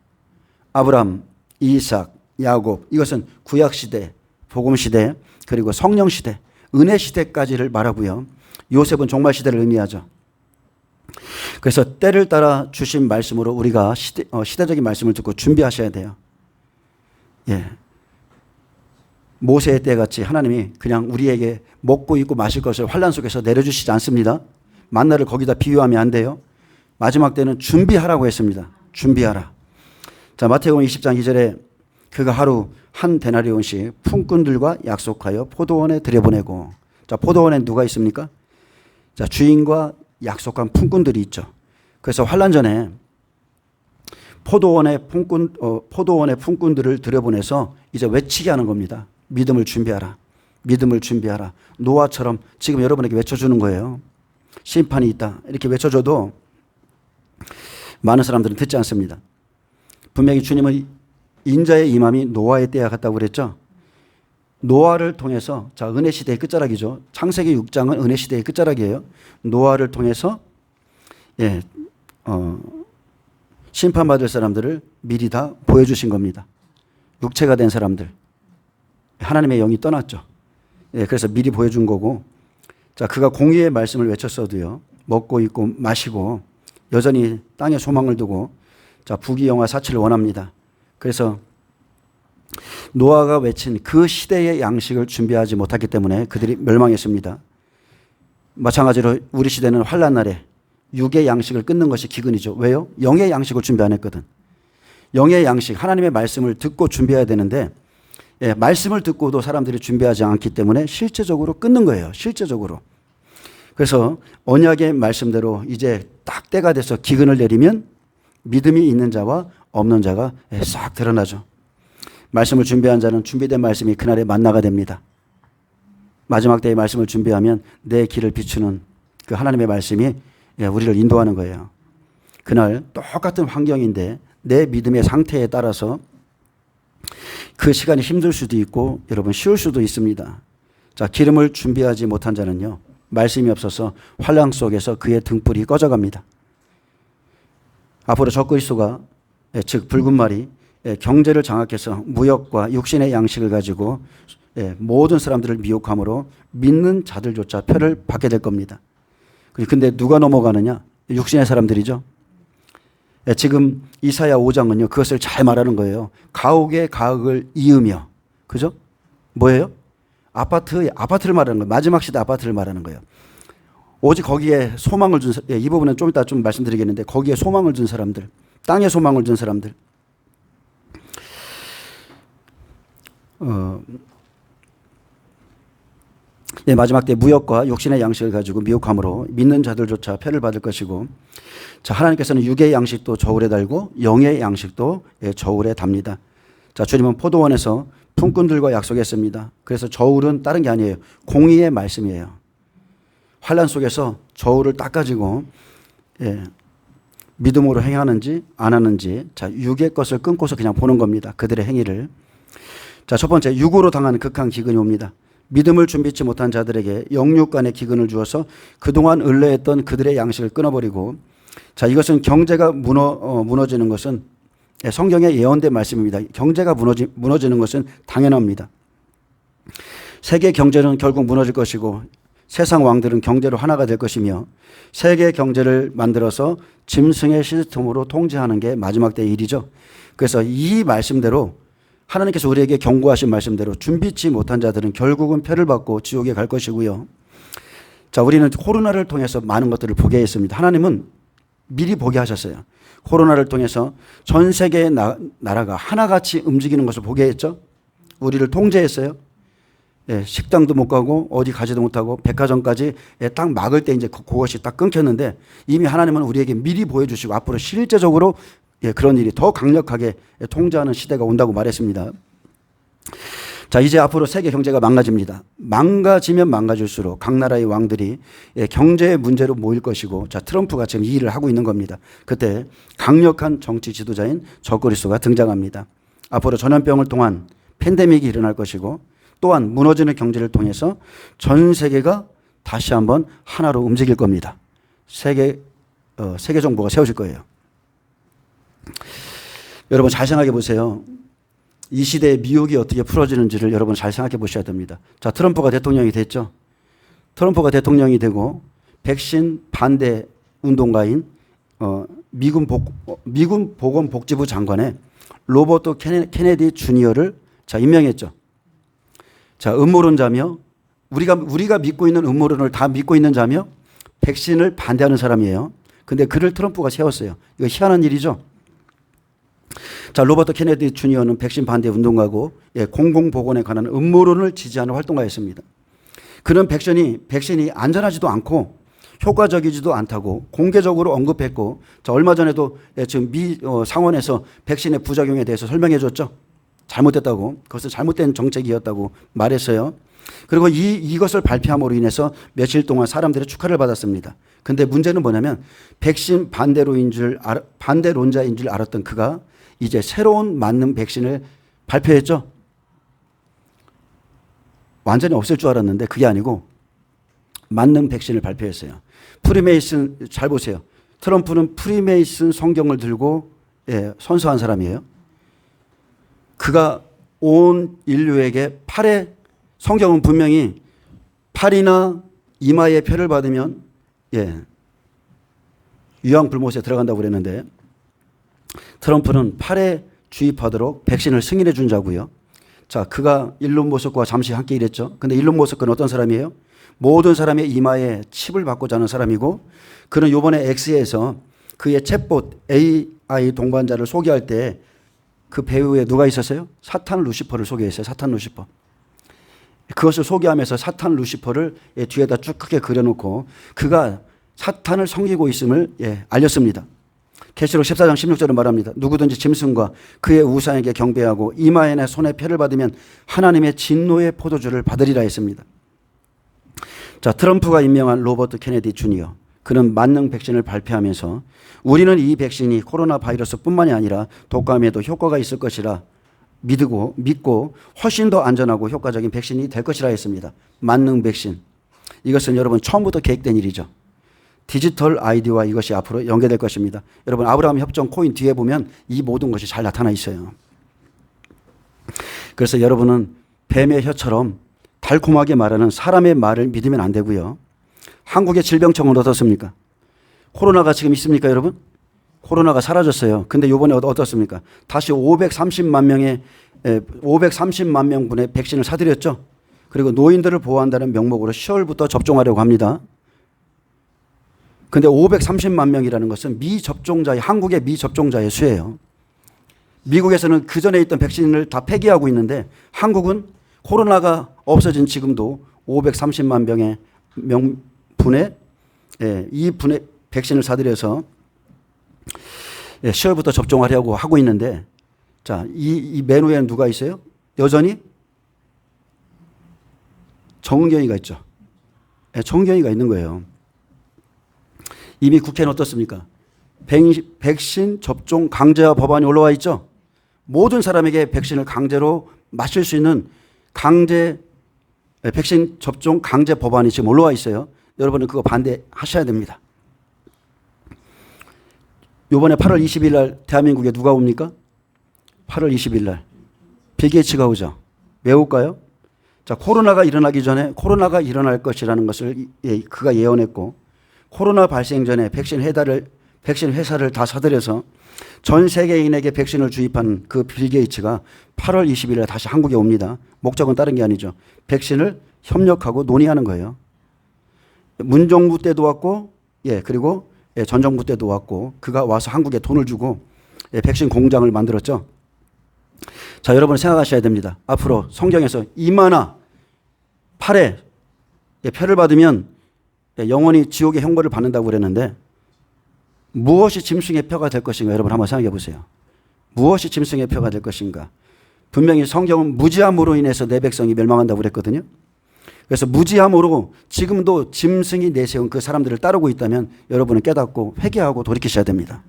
아브라함, 이삭, 야곱, 이것은 구약시대, 복음시대, 그리고 성령시대, 은혜시대까지를 말하고요. 요셉은 종말시대를 의미하죠. 그래서 때를 따라 주신 말씀으로 우리가 시대적인 말씀을 듣고 준비하셔야 돼요. 모세의 때같이 하나님이 그냥 우리에게 먹고 입고 마실 것을 환난 속에서 내려주시지 않습니다. 만나를 거기다 비유하면 안 돼요. 마지막 때는 준비하라고 했습니다. 준비하라. 자, 마태복음 20장 2절에 그가 하루 한 데나리온씩 품꾼들과 약속하여 포도원에 들여보내고. 자, 포도원에 누가 있습니까? 자, 주인과 약속한 품꾼들이 있죠. 그래서 환난 전에 포도원의 품꾼들을 들여보내서 이제 외치게 하는 겁니다. 믿음을 준비하라. 믿음을 준비하라. 노아처럼 지금 여러분에게 외쳐주는 거예요. 심판이 있다. 이렇게 외쳐줘도 많은 사람들은 듣지 않습니다. 분명히 주님은 인자의 임함이 노아의 때와 같다고 그랬죠. 노아를 통해서, 자, 은혜 시대의 끝자락이죠. 창세기 6장은 은혜 시대의 끝자락이에요. 노아를 통해서 심판받을 사람들을 미리 다 보여주신 겁니다. 육체가 된 사람들, 하나님의 영이 떠났죠. 그래서 미리 보여준 거고, 자, 그가 공의의 말씀을 외쳤어도요, 먹고 입고 마시고 여전히 땅에 소망을 두고, 자, 부귀영화 사치를 원합니다. 그래서 노아가 외친 그 시대의 양식을 준비하지 못했기 때문에 그들이 멸망했습니다. 마찬가지로 우리 시대는 환난 날에 육의 양식을 끊는 것이 기근이죠. 왜요? 영의 양식을 준비 안 했거든. 영의 양식, 하나님의 말씀을 듣고 준비해야 되는데 말씀을 듣고도 사람들이 준비하지 않기 때문에 실제적으로 끊는 거예요. 실제적으로. 그래서 언약의 말씀대로 이제 딱 때가 돼서 기근을 내리면 믿음이 있는 자와 없는 자가 싹 드러나죠. 말씀을 준비한 자는 준비된 말씀이 그날의 만나가 됩니다. 마지막 때의 말씀을 준비하면 내 길을 비추는 그 하나님의 말씀이 우리를 인도하는 거예요. 그날 똑같은 환경인데 내 믿음의 상태에 따라서 그 시간이 힘들 수도 있고 여러분 쉬울 수도 있습니다. 자, 기름을 준비하지 못한 자는요, 말씀이 없어서 환랑 속에서 그의 등불이 꺼져갑니다. 앞으로 적그리스도가, 즉 붉은 말이 경제를 장악해서 무역과 육신의 양식을 가지고 모든 사람들을 미혹함으로 믿는 자들조차 표를 받게 될 겁니다. 근데 누가 넘어가느냐? 육신의 사람들이죠. 지금 이사야 5장은요 그것을 잘 말하는 거예요. 가옥의 가옥을 이으며, 그죠? 뭐예요? 아파트를 말하는 거예요. 마지막 시대 아파트를 말하는 거예요. 오직 거기에 소망을 준, 이 부분은 좀 이따 좀 말씀드리겠는데, 거기에 소망을 준 사람들, 땅에 소망을 준 사람들. 마지막 때 무역과 육신의 양식을 가지고 미혹함으로 믿는 자들조차 표를 받을 것이고, 자, 하나님께서는 육의 양식도 저울에 달고 영의 양식도 저울에 답니다. 자, 주님은 포도원에서 품꾼들과 약속했습니다. 그래서 저울은 다른 게 아니에요. 공의의 말씀이에요. 환난 속에서 저울을 딱 가지고 믿음으로 행하는지 안 하는지, 자, 육의 것을 끊고서 그냥 보는 겁니다. 그들의 행위를. 자, 첫 번째, 육으로 당하는 극한 기근이 옵니다. 믿음을 준비치 못한 자들에게 영육 간의 기근을 주어서 그동안 을레했던 그들의 양식을 끊어버리고, 자, 이것은 경제가 무너지는 것은 성경에 예언된 말씀입니다. 경제가 무너지는 것은 당연합니다. 세계 경제는 결국 무너질 것이고 세상 왕들은 경제로 하나가 될 것이며 세계 경제를 만들어서 짐승의 시스템으로 통제하는 게 마지막 때의 일이죠. 그래서 이 말씀대로 하나님께서 우리에게 경고하신 말씀대로 준비치 못한 자들은 결국은 표를 받고 지옥에 갈 것이고요. 자, 우리는 코로나를 통해서 많은 것들을 보게 했습니다. 하나님은 미리 보게 하셨어요. 코로나를 통해서 전 세계의 나라가 하나같이 움직이는 것을 보게 했죠. 우리를 통제했어요. 예, 식당도 못 가고 어디 가지도 못하고 백화점까지 딱 막을 때 이제 그것이 딱 끊겼는데 이미 하나님은 우리에게 미리 보여주시고 앞으로 실제적으로 그런 일이 더 강력하게 통제하는 시대가 온다고 말했습니다. 자, 이제 앞으로 세계 경제가 망가집니다. 망가지면 망가질수록 각 나라의 왕들이 경제의 문제로 모일 것이고, 자, 트럼프가 지금 이 일을 하고 있는 겁니다. 그때 강력한 정치 지도자인 저 그리스도가 등장합니다. 앞으로 전염병을 통한 팬데믹이 일어날 것이고, 또한 무너지는 경제를 통해서 전 세계가 다시 한번 하나로 움직일 겁니다. 세계 정부가 세워질 거예요. 여러분 잘 생각해 보세요. 이 시대의 미혹이 어떻게 풀어지는지를 여러분 잘 생각해 보셔야 됩니다. 자, 트럼프가 대통령이 됐죠. 트럼프가 대통령이 되고 백신 반대 운동가인 미군 보건복지부 장관에 로버트 케네디 주니어를 자, 임명했죠. 자, 음모론자며 우리가 믿고 있는 음모론을 다 믿고 있는 자며 백신을 반대하는 사람이에요. 근데 그를 트럼프가 세웠어요. 이거 희한한 일이죠. 자, 로버트 케네디 주니어는 백신 반대 운동가고 공공보건에 관한 음모론을 지지하는 활동가였습니다. 그는 백신이 안전하지도 않고 효과적이지도 않다고 공개적으로 언급했고, 자, 얼마 전에도 지금 미 상원에서 백신의 부작용에 대해서 설명해 줬죠. 잘못됐다고, 그것은 잘못된 정책이었다고 말했어요. 그리고 이것을 발표함으로 인해서 며칠 동안 사람들의 축하를 받았습니다. 근데 문제는 뭐냐면 백신 반대론자인 줄 알았던 그가 이제 새로운 맞는 백신을 발표했죠. 완전히 없을 줄 알았는데 그게 아니고 맞는 백신을 발표했어요. 프리메이슨, 잘 보세요. 트럼프는 프리메이슨 성경을 들고 선서한 사람이에요. 그가 온 인류에게 성경은 분명히 팔이나 이마에 표를 받으면 유황불못에 들어간다고 그랬는데 트럼프는 팔에 주입하도록 백신을 승인해 준 자고요. 자, 그가 일론 머스크와 잠시 함께 일했죠. 근데 일론 머스크는 어떤 사람이에요? 모든 사람의 이마에 칩을 받고자 하는 사람이고, 그는 이번에 X에서 그의 챗봇 AI 동반자를 소개할 때 그 배우에 누가 있었어요? 사탄 루시퍼를 소개했어요. 사탄 루시퍼. 그것을 소개하면서 사탄 루시퍼를 뒤에다 쭉 크게 그려놓고 그가 사탄을 섬기고 있음을 알렸습니다. 계시록 14장 16절은 말합니다. 누구든지 짐승과 그의 우상에게 경배하고 이마에나 손에 표를 받으면 하나님의 진노의 포도주를 받으리라 했습니다. 자, 트럼프가 임명한 로버트 케네디 주니어, 그는 만능 백신을 발표하면서 우리는 이 백신이 코로나 바이러스뿐만이 아니라 독감에도 효과가 있을 것이라 믿고 훨씬 더 안전하고 효과적인 백신이 될 것이라 했습니다. 만능 백신. 이것은 여러분 처음부터 계획된 일이죠. 디지털 아이디와 이것이 앞으로 연계될 것입니다. 여러분 아브라함 협정 코인 뒤에 보면 이 모든 것이 잘 나타나 있어요. 그래서 여러분은 뱀의 혀처럼 달콤하게 말하는 사람의 말을 믿으면 안 되고요. 한국의 질병청은 어떻습니까? 코로나가 지금 있습니까, 여러분? 코로나가 사라졌어요. 근데 이번에 어떻습니까? 다시 530만 명분의 백신을 사들였죠. 그리고 노인들을 보호한다는 명목으로 10월부터 접종하려고 합니다. 근데 530만 명이라는 것은 한국의 미접종자의 수예요. 미국에서는 그 전에 있던 백신을 다 폐기하고 있는데 한국은 코로나가 없어진 지금도 530만 명분의 이 분의 백신을 사들여서 10월부터 접종하려고 하고 있는데, 자, 이 메뉴에는 누가 있어요? 여전히 정은경이가 있죠. 정은경이가 있는 거예요. 이미 국회는 어떻습니까? 백신 접종 강제화 법안이 올라와 있죠. 모든 사람에게 백신을 강제로 맞을 수 있는 백신 접종 강제 법안이 지금 올라와 있어요. 여러분은 그거 반대하셔야 됩니다. 이번에 8월 20일 날 대한민국에 누가 옵니까? 8월 20일 날 빌 게이츠가 오죠. 왜 올까요? 자, 코로나가 일어나기 전에 코로나가 일어날 것이라는 것을 그가 예언했고, 코로나 발생 전에 백신 회사를 다 사들여서 전 세계인에게 백신을 주입한 그 빌 게이츠가 8월 20일 날 다시 한국에 옵니다. 목적은 다른 게 아니죠. 백신을 협력하고 논의하는 거예요. 문정부 때도 왔고, 그리고 전 정부 때도 왔고 그가 와서 한국에 돈을 주고 백신 공장을 만들었죠. 자, 여러분 생각하셔야 됩니다. 앞으로 성경에서 이마나 팔에 표를 받으면 영원히 지옥의 형벌을 받는다고 그랬는데 무엇이 짐승의 표가 될 것인가? 여러분 한번 생각해 보세요. 무엇이 짐승의 표가 될 것인가? 분명히 성경은 무지함으로 인해서 내 백성이 멸망한다고 그랬거든요. 그래서 무지함으로 지금도 짐승이 내세운 그 사람들을 따르고 있다면 여러분은 깨닫고 회개하고 돌이키셔야 됩니다.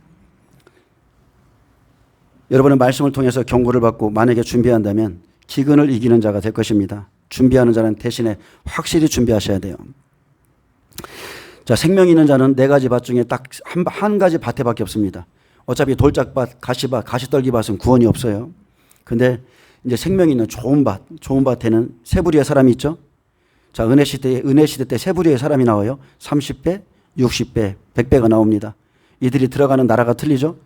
여러분은 말씀을 통해서 경고를 받고 만약에 준비한다면 기근을 이기는 자가 될 것입니다. 준비하는 자는 대신에 확실히 준비하셔야 돼요. 자, 생명 있는 자는 네 가지 밭 중에 딱 한 가지 밭에밖에 없습니다. 어차피 돌짝밭, 가시밭, 가시떨기밭은 구원이 없어요. 근데 이제 생명 있는 좋은 밭에는 세 부류의 사람이 있죠. 자, 은혜 시대 때 세 부류의 사람이 나와요. 30배, 60배, 100배가 나옵니다. 이들이 들어가는 나라가 틀리죠.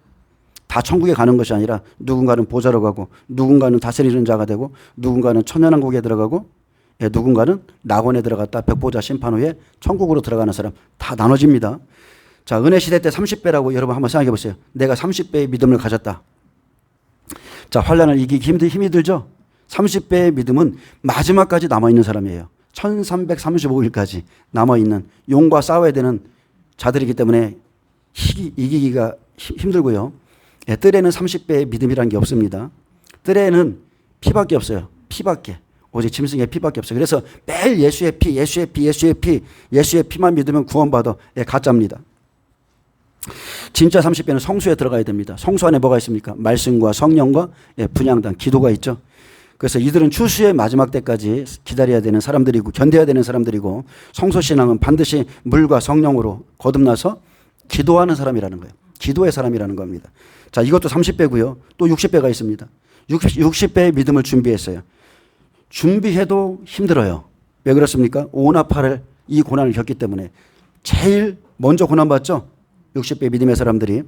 다 천국에 가는 것이 아니라 누군가는 보좌로 가고 누군가는 다스리는 자가 되고 누군가는 천년왕국에 들어가고 누군가는 낙원에 들어갔다 백보자 심판 후에 천국으로 들어가는 사람 다 나눠집니다. 자, 은혜 시대 때 30배라고 여러분 한번 생각해 보세요. 내가 30배의 믿음을 가졌다. 자, 환난을 이기기 힘이 들죠. 30배의 믿음은 마지막까지 남아있는 사람이에요. 1335일까지 남아있는 용과 싸워야 되는 자들이기 때문에 이기기가 힘들고요. 뜰에는 30배의 믿음이라는 게 없습니다. 뜰에는 피밖에 없어요. 피밖에. 오직 짐승의 피밖에 없어요. 그래서 매일 예수의 피만 믿으면 구원받아. 가짜입니다. 진짜 30배는 성수에 들어가야 됩니다. 성수 안에 뭐가 있습니까? 말씀과 성령과 분향단, 기도가 있죠. 그래서 이들은 추수의 마지막 때까지 기다려야 되는 사람들이고 견뎌야 되는 사람들이고 성소신앙은 반드시 물과 성령으로 거듭나서 기도하는 사람이라는 거예요. 기도의 사람이라는 겁니다. 자, 이것도 30배고요. 또 60배가 있습니다. 60배의 믿음을 준비했어요. 준비해도 힘들어요. 왜 그렇습니까? 오나팔을 이 고난을 겪기 때문에 제일 먼저 고난받죠. 60배 믿음의 사람들이.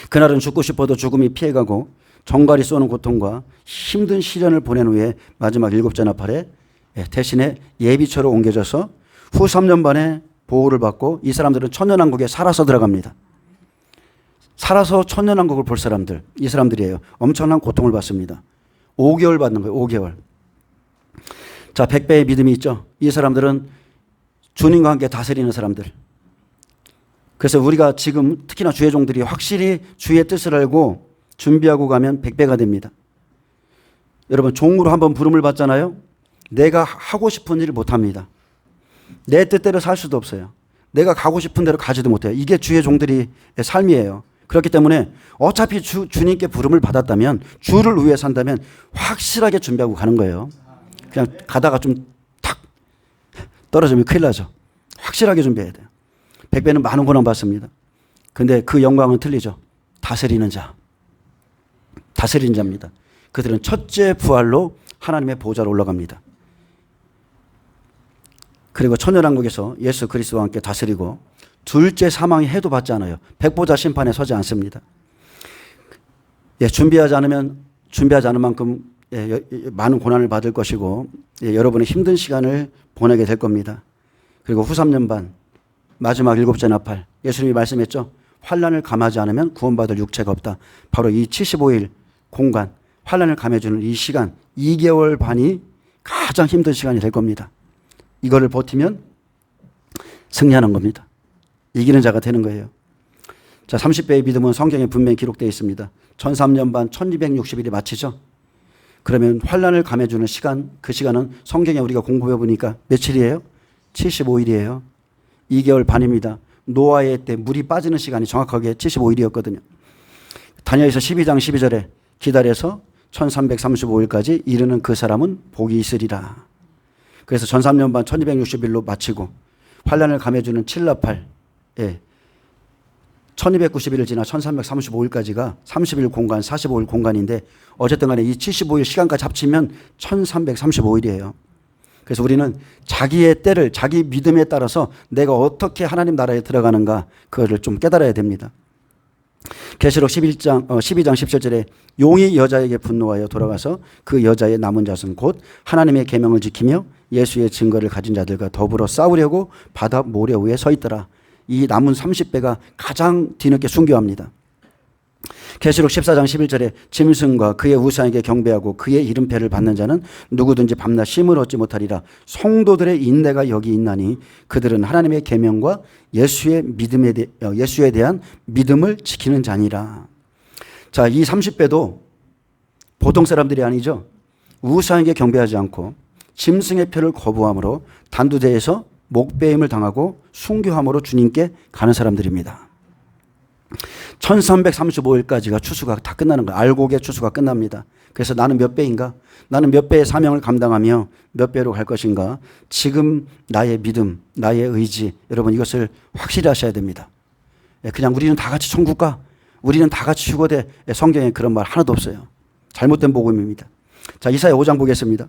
그날은 죽고 싶어도 죽음이 피해가고 정갈이 쏘는 고통과 힘든 시련을 보낸 후에 마지막 7째 나팔에 대신에 예비처로 옮겨져서 후 3년 반에 보호를 받고 이 사람들은 천년왕국에 살아서 들어갑니다. 살아서 천년왕국을 볼 사람들, 이 사람들이에요. 엄청난 고통을 받습니다. 5개월 받는 거예요. 5개월. 자, 100배의 믿음이 있죠. 이 사람들은 주님과 함께 다스리는 사람들. 그래서 우리가 지금 특히나 주의 종들이 확실히 주의 뜻을 알고 준비하고 가면 100배가 됩니다. 여러분, 종으로 한번 부름을 받잖아요. 내가 하고 싶은 일을 못합니다. 내 뜻대로 살 수도 없어요. 내가 가고 싶은 대로 가지도 못해요. 이게 주의 종들의 삶이에요. 그렇기 때문에 어차피 주님께 부름을 받았다면, 주를 위해 산다면 확실하게 준비하고 가는 거예요. 그냥 가다가 좀 탁 떨어지면 큰일 나죠. 확실하게 준비해야 돼요. 100배는 많은 고난 받습니다. 근데 그 영광은 틀리죠. 다스리는 자. 다스리는 자입니다. 그들은 첫째 부활로 하나님의 보좌로 올라갑니다. 그리고 천년왕국에서 예수 그리스도와 함께 다스리고 둘째 사망이 해도 받지 않아요. 백보자 심판에 서지 않습니다. 준비하지 않은 만큼 많은 고난을 받을 것이고 여러분의 힘든 시간을 보내게 될 겁니다. 그리고 후 3년 반 마지막 7째 나팔, 예수님이 말씀했죠. 환난을 감하지 않으면 구원받을 육체가 없다. 바로 이 75일 공간, 환난을 감해주는 이 시간, 2개월 반이 가장 힘든 시간이 될 겁니다. 이거를 버티면 승리하는 겁니다. 이기는 자가 되는 거예요. 자, 30배의 믿음은 성경에 분명히 기록되어 있습니다. 1003년 반 1260일이 마치죠. 그러면 환난을 감해주는 시간, 그 시간은 성경에 우리가 공부해 보니까 며칠이에요? 75일이에요. 2개월 반입니다. 노아의 때 물이 빠지는 시간이 정확하게 75일이었거든요. 다니엘서 12장 12절에 기다려서 1335일까지 이르는 그 사람은 복이 있으리라. 그래서 전3년 반 1260일로 마치고 환난을 감해주는 7나팔, 1290일을 지나 1335일까지가 30일 공간, 45일 공간인데 어쨌든 간에 이 75일 시간까지 합치면 1335일이에요. 그래서 우리는 자기의 때를, 자기 믿음에 따라서 내가 어떻게 하나님 나라에 들어가는가 그거를 좀 깨달아야 됩니다. 계시록 12장 17절에 용이 여자에게 분노하여 돌아가서 그 여자의 남은 자손 곧 하나님의 계명을 지키며 예수의 증거를 가진 자들과 더불어 싸우려고 바다 모래 위에 서 있더라. 이 남은 30배가 가장 뒤늦게 순교합니다. 계시록 14장 11절에 짐승과 그의 우상에게 경배하고 그의 이름패를 받는 자는 누구든지 밤낮 쉼을 얻지 못하리라. 성도들의 인내가 여기 있나니 그들은 하나님의 계명과 예수에 대한 믿음을 지키는 자니라. 자, 이 30배도 보통 사람들이 아니죠. 우상에게 경배하지 않고 짐승의 표를 거부함으로 단두대에서 목배임을 당하고 순교함으로 주님께 가는 사람들입니다. 1335일까지가 추수가 다 끝나는 거예요. 알곡의 추수가 끝납니다. 그래서 나는 몇 배인가? 나는 몇 배의 사명을 감당하며 몇 배로 갈 것인가? 지금 나의 믿음, 나의 의지, 여러분 이것을 확실히 하셔야 됩니다. 그냥 우리는 다 같이 천국 가, 우리는 다 같이 휴거돼. 성경에 그런 말 하나도 없어요. 잘못된 복음입니다. 자, 이사야 5장 보겠습니다.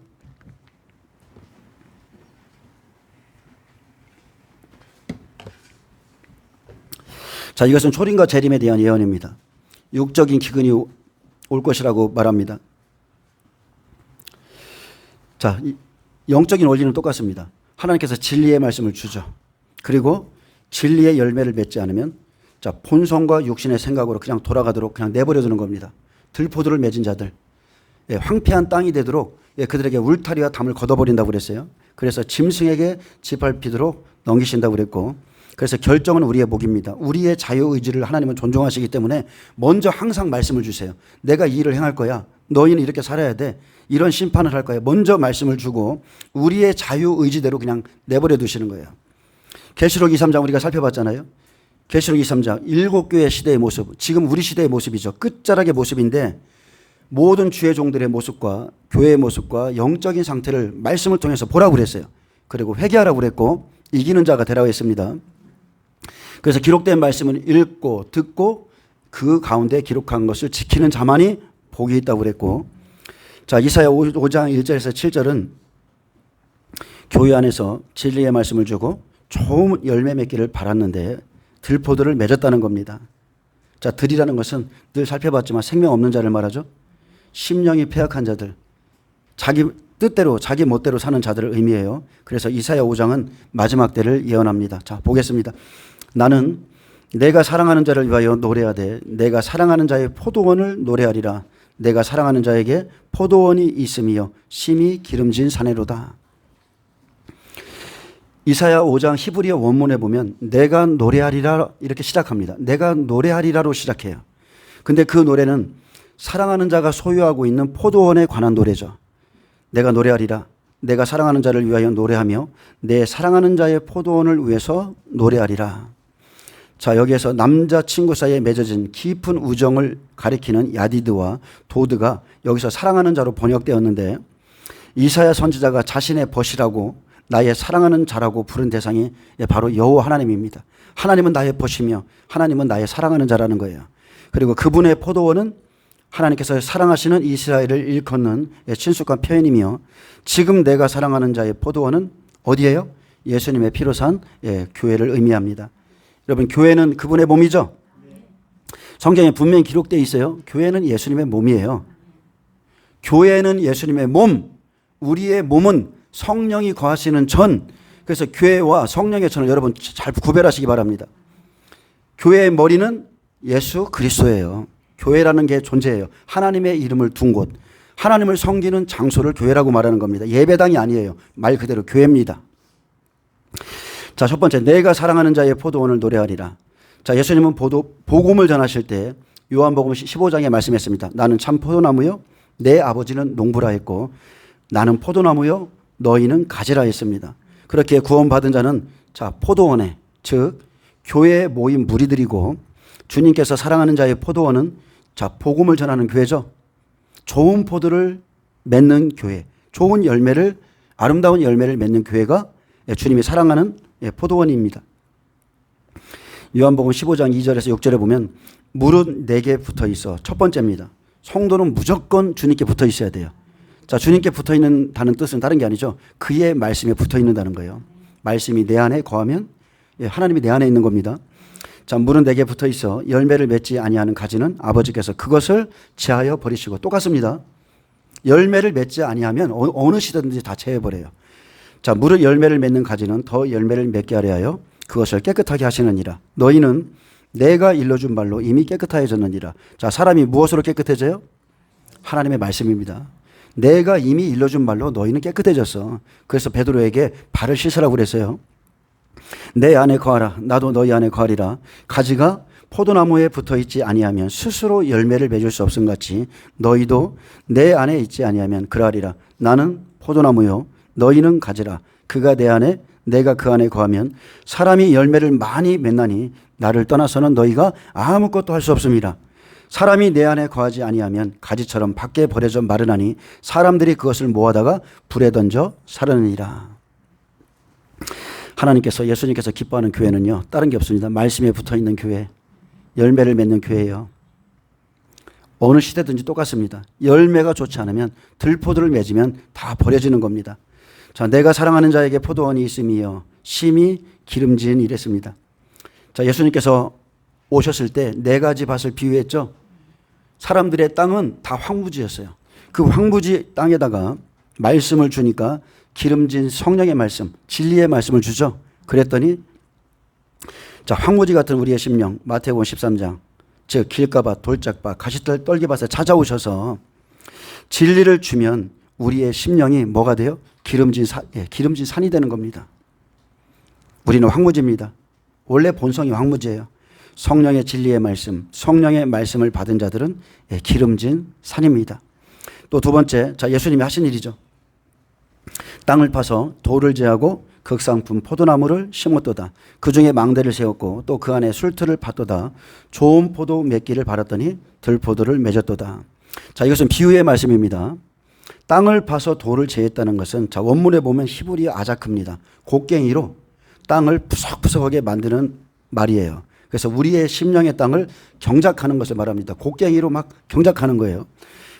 자, 이것은 초림과 재림에 대한 예언입니다. 육적인 기근이 올 것이라고 말합니다. 자, 영적인 원리는 똑같습니다. 하나님께서 진리의 말씀을 주죠. 그리고 진리의 열매를 맺지 않으면 자, 본성과 육신의 생각으로 그냥 돌아가도록 그냥 내버려 두는 겁니다. 들포도를 맺은 자들, 황폐한 땅이 되도록 그들에게 울타리와 담을 걷어버린다고 그랬어요. 그래서 짐승에게 짓밟히도록 넘기신다고 그랬고, 그래서 결정은 우리의 목입니다. 우리의 자유의지를 하나님은 존중하시기 때문에 먼저 항상 말씀을 주세요. 내가 이 일을 행할 거야. 너희는 이렇게 살아야 돼. 이런 심판을 할 거야. 먼저 말씀을 주고 우리의 자유의지대로 그냥 내버려 두시는 거예요. 계시록 2, 3장 우리가 살펴봤잖아요. 계시록 2, 3장 7교회 시대의 모습, 지금 우리 시대의 모습이죠. 끝자락의 모습인데 모든 주의 종들의 모습과 교회의 모습과 영적인 상태를 말씀을 통해서 보라고 그랬어요. 그리고 회개하라고 그랬고 이기는 자가 되라고 했습니다. 그래서 기록된 말씀을 읽고 듣고 그 가운데 기록한 것을 지키는 자만이 복이 있다고 그랬고, 자, 이사야 5장 1절에서 7절은 교회 안에서 진리의 말씀을 주고 좋은 열매 맺기를 바랐는데 들포도를 맺었다는 겁니다. 자, 들이라는 것은 늘 살펴봤지만 생명 없는 자를 말하죠. 심령이 패역한 자들, 자기 뜻대로 자기 멋대로 사는 자들을 의미해요. 그래서 이사야 5장은 마지막 때를 예언합니다. 자, 보겠습니다. 나는 내가 사랑하는 자를 위하여 노래하되 내가 사랑하는 자의 포도원을 노래하리라. 내가 사랑하는 자에게 포도원이 있으며 심히 기름진 사내로다. 이사야 5장 히브리어 원문에 보면 내가 노래하리라 이렇게 시작합니다. 내가 노래하리라로 시작해요. 근데 그 노래는 사랑하는 자가 소유하고 있는 포도원에 관한 노래죠. 내가 노래하리라. 내가 사랑하는 자를 위하여 노래하며 내 사랑하는 자의 포도원을 위해서 노래하리라. 자, 여기에서 남자친구 사이에 맺어진 깊은 우정을 가리키는 야디드와 도드가 여기서 사랑하는 자로 번역되었는데, 이사야 선지자가 자신의 벗이라고 나의 사랑하는 자라고 부른 대상이 바로 여호와 하나님입니다. 하나님은 나의 벗이며 하나님은 나의 사랑하는 자라는 거예요. 그리고 그분의 포도원은 하나님께서 사랑하시는 이스라엘을 일컫는 친숙한 표현이며, 지금 내가 사랑하는 자의 포도원은 어디예요? 예수님의 피로 산 교회를 의미합니다. 여러분, 교회는 그분의 몸이죠? 성경에 분명히 기록되어 있어요. 교회는 예수님의 몸이에요. 교회는 예수님의 몸, 우리의 몸은 성령이 거하시는 전. 그래서 교회와 성령의 전을 여러분 잘 구별하시기 바랍니다. 교회의 머리는 예수 그리스도예요. 교회라는 게 존재해요. 하나님의 이름을 둔 곳, 하나님을 섬기는 장소를 교회라고 말하는 겁니다. 예배당이 아니에요. 말 그대로 교회입니다. 자, 첫 번째, 내가 사랑하는 자의 포도원을 노래하리라. 자, 예수님은 복음을 전하실 때 요한복음 15장에 말씀했습니다. 나는 참 포도나무요 내 아버지는 농부라 했고 나는 포도나무요 너희는 가지라 했습니다. 그렇게 구원받은 자는 자, 포도원에, 즉 교회에 모인 무리들이고, 주님께서 사랑하는 자의 포도원은 자, 복음을 전하는 교회죠. 좋은 포도를 맺는 교회, 좋은 열매를, 아름다운 열매를 맺는 교회가 주님이 사랑하는 포도원입니다. 요한복음 15장 2절에서 6절에 보면 물은 내게 붙어 있어. 첫 번째입니다. 성도는 무조건 주님께 붙어 있어야 돼요. 자, 주님께 붙어 있는다는 뜻은 다른 게 아니죠. 그의 말씀에 붙어 있는다는 거예요. 말씀이 내 안에 거하면 하나님이 내 안에 있는 겁니다. 자, 물은 내게 붙어 있어 열매를 맺지 아니하는 가지는 아버지께서 그것을 제하여 버리시고. 똑같습니다. 열매를 맺지 아니하면 어느 시대든지 다 제해버려요. 자, 물을 열매를 맺는 가지는 더 열매를 맺게 하려 하여 그것을 깨끗하게 하시느니라. 너희는 내가 일러준 말로 이미 깨끗해졌느니라. 자, 사람이 무엇으로 깨끗해져요? 하나님의 말씀입니다. 내가 이미 일러준 말로 너희는 깨끗해졌어. 그래서 베드로에게 발을 씻으라고 그랬어요. 내 안에 거하라. 나도 너희 안에 거하리라. 가지가 포도나무에 붙어있지 아니하면 스스로 열매를 맺을 수 없음 같이 너희도 내 안에 있지 아니하면 그러하리라. 나는 포도나무요 너희는 가지라. 그가 내 안에 내가 그 안에 거하면 사람이 열매를 많이 맺나니 나를 떠나서는 너희가 아무것도 할 수 없습니다. 사람이 내 안에 거하지 아니하면 가지처럼 밖에 버려져 마르나니 사람들이 그것을 모아다가 불에 던져 사르느니라. 하나님께서 예수님께서 기뻐하는 교회는요 다른 게 없습니다. 말씀에 붙어있는 교회, 열매를 맺는 교회예요. 어느 시대든지 똑같습니다. 열매가 좋지 않으면 들포도를 맺으면 다 버려지는 겁니다. 자, 내가 사랑하는 자에게 포도원이 있음이요 심히 기름진 이랬습니다. 자, 예수님께서 오셨을 때 4가지 밭을 비유했죠. 사람들의 땅은 다 황무지였어요. 그 황무지 땅에다가 말씀을 주니까 기름진 성령의 말씀, 진리의 말씀을 주죠. 그랬더니 자, 황무지 같은 우리의 심령, 마태복음 13장, 즉 길가밭, 돌짝밭, 가시떨 떨기밭에 찾아오셔서 진리를 주면 우리의 심령이 뭐가 돼요? 기름진 산이 되는 겁니다. 우리는 황무지입니다. 원래 본성이 황무지예요. 성령의 진리의 말씀, 성령의 말씀을 받은 자들은 기름진 산입니다. 또 두 번째, 자, 예수님이 하신 일이죠. 땅을 파서 돌을 제하고 극상품 포도나무를 심었도다. 그 중에 망대를 세웠고 또 그 안에 술틀을 팠도다. 좋은 포도 맺기를 바랐더니 들포도를 맺었도다. 자, 이것은 비유의 말씀입니다. 땅을 파서 돌을 제했다는 것은 자, 원문에 보면 히브리 아자크입니다. 곡괭이로 땅을 푸석푸석하게 만드는 말이에요. 그래서 우리의 심령의 땅을 경작하는 것을 말합니다. 곡괭이로 막 경작하는 거예요.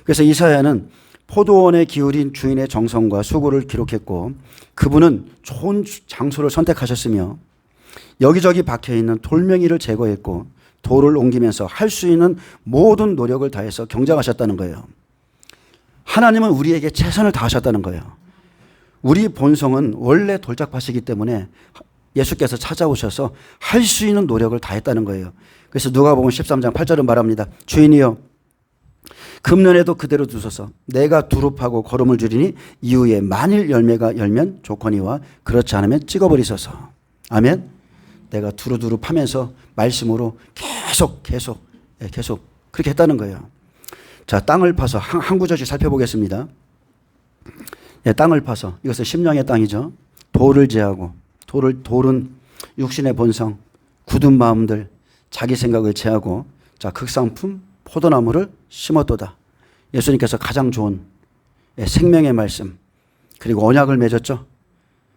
그래서 이사야는 포도원에 기울인 주인의 정성과 수고를 기록했고 그분은 좋은 장소를 선택하셨으며 여기저기 박혀있는 돌멩이를 제거했고 돌을 옮기면서 할 수 있는 모든 노력을 다해서 경작하셨다는 거예요. 하나님은 우리에게 최선을 다하셨다는 거예요. 우리 본성은 원래 돌짝밭이기 때문에 예수께서 찾아오셔서 할 수 있는 노력을 다했다는 거예요. 그래서 누가복음 13장 8절은 말합니다. 주인이여 금년에도 그대로 두소서. 내가 두릅하고 거름을 줄이니 이후에 만일 열매가 열면 좋거니와 그렇지 않으면 찍어버리소서. 아멘. 내가 두루두루 파면서 말씀으로 계속 그렇게 했다는 거예요. 자, 땅을 파서 한 구절씩 살펴보겠습니다. 땅을 파서 이것은 심령의 땅이죠. 돌을 제하고 돌은 육신의 본성, 굳은 마음들, 자기 생각을 제하고 자, 극상품 포도나무를 심었도다. 예수님께서 가장 좋은 생명의 말씀 그리고 언약을 맺었죠.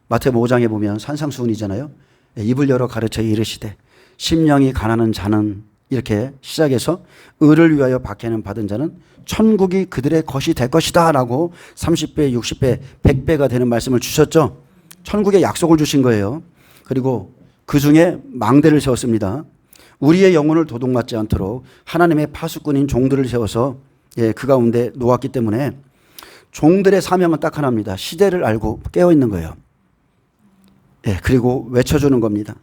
마태복음 5장에 보면 산상수훈이잖아요. 입을 열어 가르쳐 이르시되 심령이 가난한 자는 이렇게 시작해서 의를 위하여 박해는 받은 자는 천국이 그들의 것이 될 것이다 라고 30배, 60배, 100배가 되는 말씀을 주셨죠. 천국의 약속을 주신 거예요. 그리고 그 중에 망대를 세웠습니다. 우리의 영혼을 도둑맞지 않도록 하나님의 파수꾼인 종들을 세워서 그 가운데 놓았기 때문에 종들의 사명은 딱 하나입니다. 시대를 알고 깨어있는 거예요. 그리고 외쳐주는 겁니다.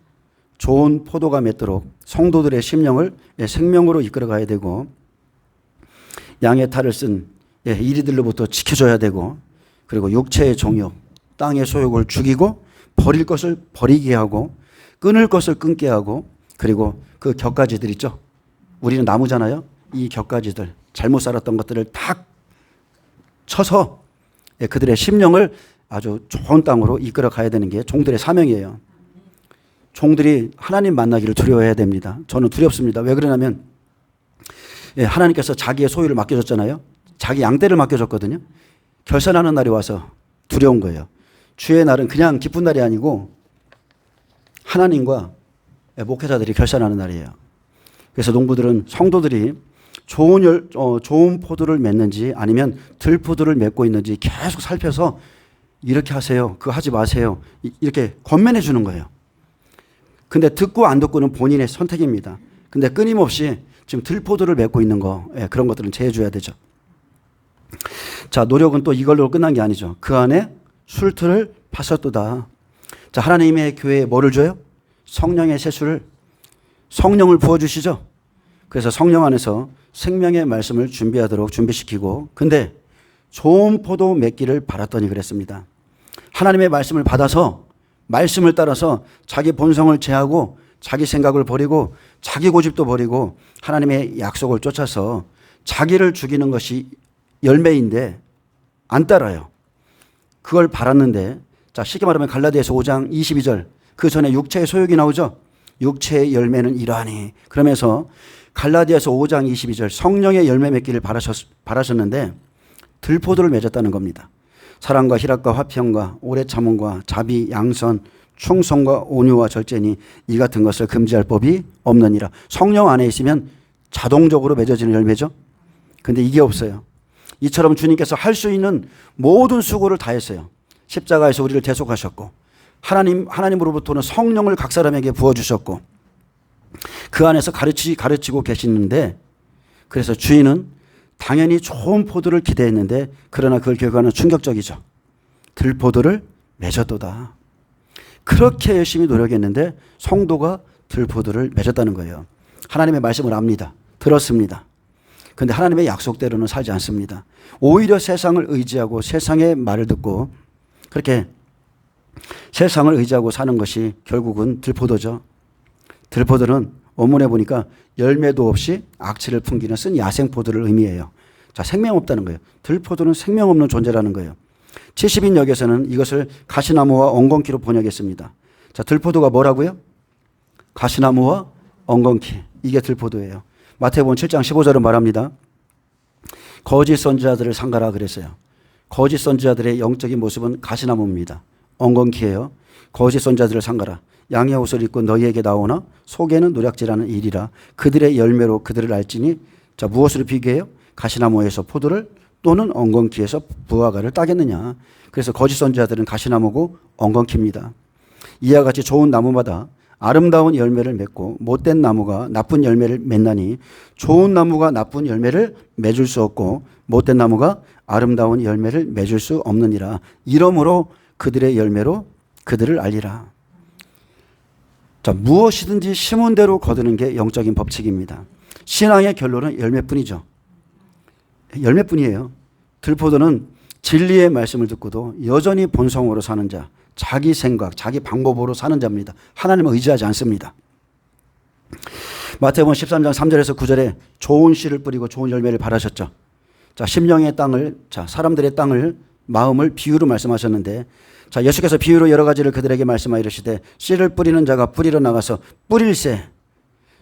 좋은 포도가 맺도록 성도들의 심령을 생명으로 이끌어가야 되고 양의 탈을 쓴 이리들로부터 지켜줘야 되고 그리고 육체의 종욕, 땅의 소욕을 죽이고 버릴 것을 버리게 하고 끊을 것을 끊게 하고 그리고 그 격가지들 있죠. 우리는 나무잖아요. 이 격가지들 잘못 살았던 것들을 딱 쳐서 그들의 심령을 아주 좋은 땅으로 이끌어 가야 되는 게 종들의 사명이에요. 종들이 하나님 만나기를 두려워해야 됩니다. 저는 두렵습니다. 왜 그러냐면 하나님께서 자기의 소유를 맡겨줬잖아요. 자기 양떼를 맡겨줬거든요. 결산하는 날이 와서 두려운 거예요. 주의 날은 그냥 기쁜 날이 아니고 하나님과 목회자들이 결산하는 날이에요. 그래서 농부들은 성도들이 좋은 포도를 맺는지 아니면 들포도를 맺고 있는지 계속 살펴서 이렇게 하세요. 그거 하지 마세요. 이렇게 권면해 주는 거예요. 근데 듣고 안 듣고는 본인의 선택입니다. 근데 끊임없이 지금 들포도를 맺고 있는 거 그런 것들은 제해줘야 되죠. 자, 노력은 또 이걸로 끝난 게 아니죠. 그 안에 술틀을 파셨도다. 자, 하나님의 교회에 뭐를 줘요? 성령의 세수를 성령을 부어주시죠. 그래서 성령 안에서 생명의 말씀을 준비하도록 준비시키고, 근데 좋은 포도 맺기를 바랐더니 그랬습니다. 하나님의 말씀을 받아서 말씀을 따라서 자기 본성을 제하고 자기 생각을 버리고 자기 고집도 버리고 하나님의 약속을 쫓아서 자기를 죽이는 것이 열매인데 안 따라요. 그걸 바랐는데, 자, 쉽게 말하면 갈라디아서 5장 22절, 그 전에 육체의 소욕이 나오죠. 육체의 열매는 이러하니, 그러면서 갈라디아서 5장 22절 성령의 열매 맺기를 바라셨는데 들포도를 맺었다는 겁니다. 사랑과 희락과 화평과 오래 참음과 자비, 양선, 충성과 온유와 절제니 이 같은 것을 금지할 법이 없느니라. 성령 안에 있으면 자동적으로 맺어지는 열매죠. 근데 이게 없어요. 이처럼 주님께서 할 수 있는 모든 수고를 다했어요. 십자가에서 우리를 대속하셨고, 하나님으로부터는 성령을 각 사람에게 부어주셨고, 그 안에서 가르치고 계시는데, 그래서 주인은 당연히 좋은 포도를 기대했는데, 그러나 그 결과는 충격적이죠. 들포도를 맺었도다. 그렇게 열심히 노력했는데 성도가 들포도를 맺었다는 거예요. 하나님의 말씀을 압니다. 들었습니다. 그런데 하나님의 약속대로는 살지 않습니다. 오히려 세상을 의지하고 세상의 말을 듣고 그렇게 세상을 의지하고 사는 것이 결국은 들포도죠. 들포도는 원문에 보니까 열매도 없이 악취를 풍기는 쓴 야생포도를 의미해요. 자, 생명 없다는 거예요. 들포도는 생명 없는 존재라는 거예요. 70인 역에서는 이것을 가시나무와 엉겅퀴로 번역했습니다. 자, 들포도가 뭐라고요? 가시나무와 엉겅퀴. 이게 들포도예요. 마태복음 7장 15절은 말합니다. 거짓 선지자들을 상가라 그랬어요. 거짓 선지자들의 영적인 모습은 가시나무입니다. 엉겅퀴예요. 거짓 선지자들을 상가라. 양의 옷을 입고 너희에게 나오나 속에는 노략질하는 일이라. 그들의 열매로 그들을 알지니. 자, 무엇으로 비교해요? 가시나무에서 포도를 또는 엉겅퀴에서 무화과를 따겠느냐. 그래서 거짓 선지자들은 가시나무고 엉겅퀴입니다. 이와 같이 좋은 나무마다 아름다운 열매를 맺고 못된 나무가 나쁜 열매를 맺나니 좋은 나무가 나쁜 열매를 맺을 수 없고 못된 나무가 아름다운 열매를 맺을 수 없느니라. 이러므로 그들의 열매로 그들을 알리라. 자, 무엇이든지 심은 대로 거두는 게 영적인 법칙입니다. 신앙의 결론은 열매뿐이죠. 열매뿐이에요. 들포도는 진리의 말씀을 듣고도 여전히 본성으로 사는 자, 자기 생각, 자기 방법으로 사는 자입니다. 하나님을 의지하지 않습니다. 마태복음 13장 3절에서 9절에 좋은 씨를 뿌리고 좋은 열매를 바라셨죠. 자, 심령의 땅을, 자, 사람들의 땅을, 마음을 비유로 말씀하셨는데, 자, 예수께서 비유로 여러 가지를 그들에게 말씀하여 이르시되 씨를 뿌리는 자가 뿌리러 나가서 뿌릴새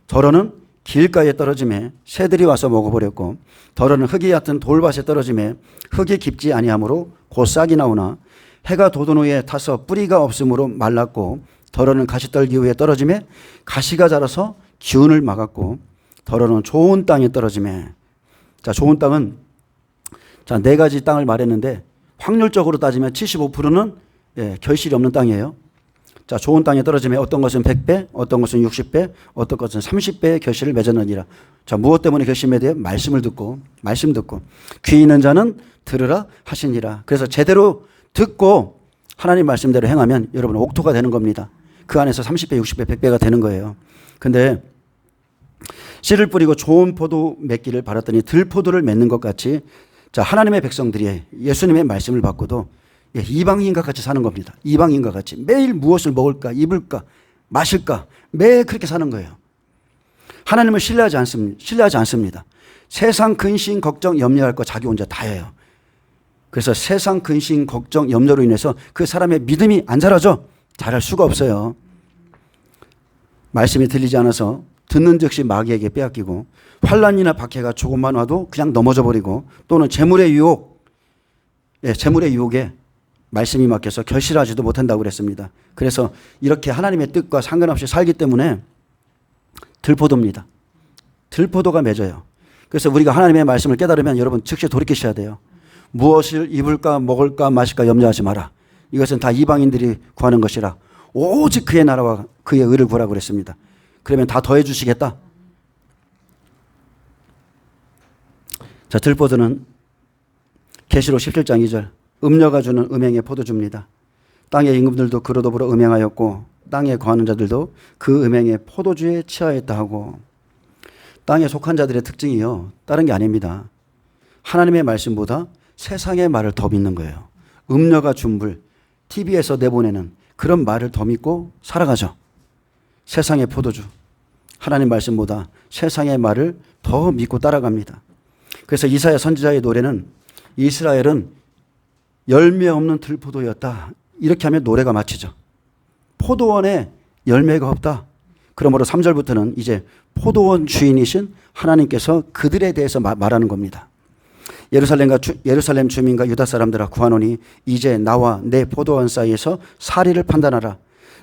더러는 길가에 떨어짐에 새들이 와서 먹어버렸고 더러는 흙이 얕은 돌밭에 떨어짐에 흙이 깊지 아니하므로 곧 싹이 나오나 해가 돋은 후에 타서 뿌리가 없으므로 말랐고 더러는 가시떨기 위에 떨어짐에 가시가 자라서 기운을 막았고 더러는 좋은 땅에 떨어짐에. 자, 좋은 땅은 자, 네 가지 땅을 말했는데 확률적으로 따지면 75%는 결실이 없는 땅이에요. 자, 좋은 땅에 떨어지면 어떤 것은 100배, 어떤 것은 60배, 어떤 것은 30배의 결실을 맺었느니라. 자, 무엇 때문에 결실에 대해 말씀을 듣고, 말씀 듣고, 귀 있는 자는 들으라 하시니라. 그래서 제대로 듣고 하나님 말씀대로 행하면 여러분 옥토가 되는 겁니다. 그 안에서 30배, 60배, 100배가 되는 거예요. 근데 씨를 뿌리고 좋은 포도 맺기를 바랐더니 들포도를 맺는 것 같이, 자, 하나님의 백성들이 예수님의 말씀을 받고도 이방인과 같이 사는 겁니다. 이방인과 같이 매일 무엇을 먹을까, 입을까, 마실까, 매일 그렇게 사는 거예요. 하나님을 신뢰하지 않습니다. 세상 근심, 걱정, 염려할 거 자기 혼자 다 해요. 그래서 세상 근심, 걱정, 염려로 인해서 그 사람의 믿음이 안 자라죠. 자랄 수가 없어요. 말씀이 들리지 않아서 듣는 즉시 마귀에게 빼앗기고 환난이나 박해가 조금만 와도 그냥 넘어져 버리고 또는 재물의 유혹에 말씀이 막혀서 결실하지도 못한다고 그랬습니다. 그래서 이렇게 하나님의 뜻과 상관없이 살기 때문에 들포도입니다. 들포도가 맺어요. 그래서 우리가 하나님의 말씀을 깨달으면 여러분 즉시 돌이키셔야 돼요. 무엇을 입을까 먹을까 마실까 염려하지 마라. 이것은 다 이방인들이 구하는 것이라 오직 그의 나라와 그의 의를 구하라고 그랬습니다. 그러면 다 더해 주시겠다. 자, 들포도는 계시록 17장 2절 음녀가 주는 음행의 포도주입니다. 땅의 임금들도 그로 더불어 음행하였고 땅에 거하는 자들도 그 음행의 포도주에 취하였다 하고. 땅에 속한 자들의 특징이요, 다른 게 아닙니다. 하나님의 말씀보다 세상의 말을 더 믿는 거예요. 음료가 준불, TV에서 내보내는 그런 말을 더 믿고 살아가죠. 세상의 포도주, 하나님 말씀보다 세상의 말을 더 믿고 따라갑니다. 그래서 이사야 선지자의 노래는 이스라엘은 열매 없는 들포도였다, 이렇게 하면 노래가 마치죠. 포도원에 열매가 없다. 그러므로 3절부터는 이제 포도원 주인이신 하나님께서 그들에 대해서 말하는 겁니다. 예루살렘 주민과 유다 사람들아 구하노니 이제 나와 내 포도원 사이에서 사리를 판단하라.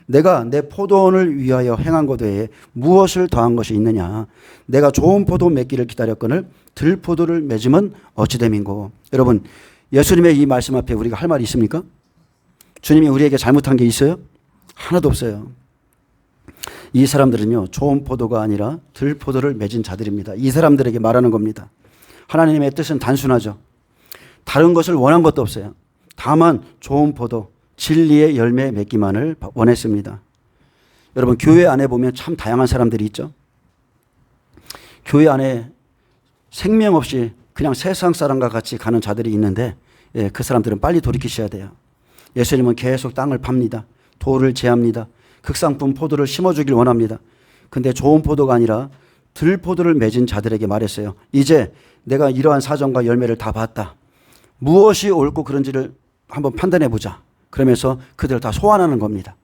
내가 내 포도원을 위하여 행한 것 외에 무엇을 더한 것이 있느냐. 내가 좋은 포도 맺기를 기다렸거늘 들포도를 맺으면 어찌 됨인고. 여러분, 예수님의 이 말씀 앞에 우리가 할 말이 있습니까? 주님이 우리에게 잘못한 게 있어요? 하나도 없어요. 이 사람들은요, 좋은 포도가 아니라 들포도를 맺은 자들입니다. 이 사람들에게 말하는 겁니다. 하나님의 뜻은 단순하죠. 다른 것을 원한 것도 없어요. 다만 좋은 포도, 진리의 열매 맺기만을 원했습니다. 여러분, 교회 안에 보면 참 다양한 사람들이 있죠. 교회 안에 생명 없이 그냥 세상 사람과 같이 가는 자들이 있는데, 그 사람들은 빨리 돌이키셔야 돼요. 예수님은 계속 땅을 팝니다. 돌을 제합니다. 극상품 포도를 심어주길 원합니다. 근데 좋은 포도가 아니라 들포도를 맺은 자들에게 말했어요. 이제 내가 이러한 사정과 열매를 다 봤다. 무엇이 옳고 그른지를 한번 판단해 보자. 그러면서 그들을 다 소환하는 겁니다.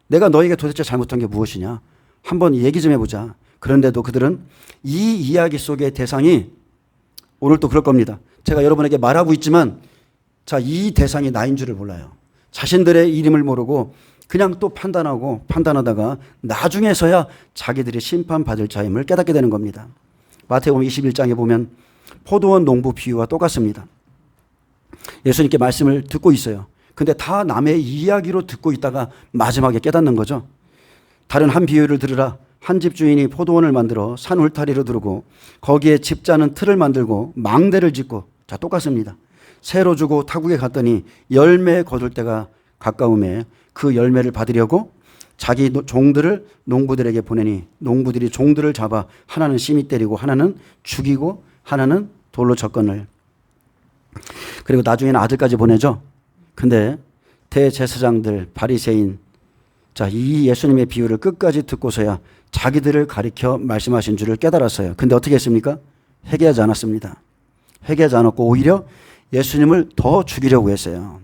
내가 너에게 도대체 잘못한 게 무엇이냐? 한번 얘기 좀 해보자. 그런데도 그들은 이 이야기 속의 대상이 오늘 또 그럴 겁니다. 제가 여러분에게 말하고 있지만, 자, 이 대상이 나인 줄을 몰라요. 자신들의 이름을 모르고 그냥 또 판단하다가 나중에서야 자기들이 심판받을 자임을 깨닫게 되는 겁니다. 마태복음 21장에 보면 포도원 농부 비유와 똑같습니다. 예수님께 말씀을 듣고 있어요. 근데 다 남의 이야기로 듣고 있다가 마지막에 깨닫는 거죠. 다른 한 비유를 들으라. 한 집주인이 포도원을 만들어 산 울타리로 두르고 거기에 집 자는 틀을 만들고 망대를 짓고, 자, 똑같습니다. 새로 주고 타국에 갔더니 열매 거둘 때가 가까움에 그 열매를 받으려고 자기 종들을 농부들에게 보내니 농부들이 종들을 잡아 하나는 심히 때리고 하나는 죽이고 하나는 돌로 접근을. 그리고 나중에는 아들까지 보내죠. 근데 대제사장들, 바리새인, 자, 이 예수님의 비유를 끝까지 듣고서야 자기들을 가리켜 말씀하신 줄을 깨달았어요. 근데 어떻게 했습니까? 회개하지 않았습니다. 회개하지 않았고 오히려 예수님을 더 죽이려고 했어요.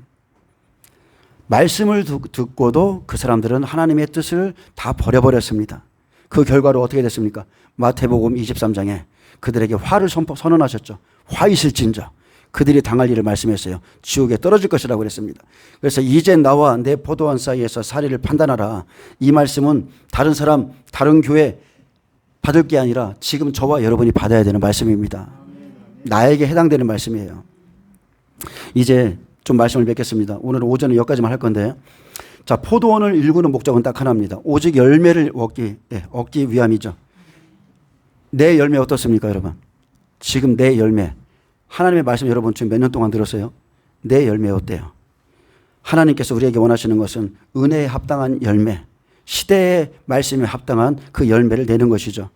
말씀을 듣고도 그 사람들은 하나님의 뜻을 다 버려버렸습니다. 그 결과로 어떻게 됐습니까? 마태복음 23장에 그들에게 화를 선언하셨죠. 화 있을진저. 그들이 당할 일을 말씀했어요. 지옥에 떨어질 것이라고 그랬습니다. 그래서 이제 나와 내 포도원 사이에서 사리를 판단하라. 이 말씀은 다른 사람, 다른 교회 받을 게 아니라 지금 저와 여러분이 받아야 되는 말씀입니다. 나에게 해당되는 말씀이에요. 이제 좀 말씀을 맺겠습니다. 오늘은 오전에 여기까지만 할 건데, 자, 포도원을 일구는 목적은 딱 하나입니다. 오직 열매를 얻기 위함이죠. 내 열매 어떻습니까, 여러분? 지금 내 열매, 하나님의 말씀 여러분 지금 몇 년 동안 들었어요? 내 열매 어때요? 하나님께서 우리에게 원하시는 것은 은혜에 합당한 열매, 시대의 말씀에 합당한 그 열매를 내는 것이죠.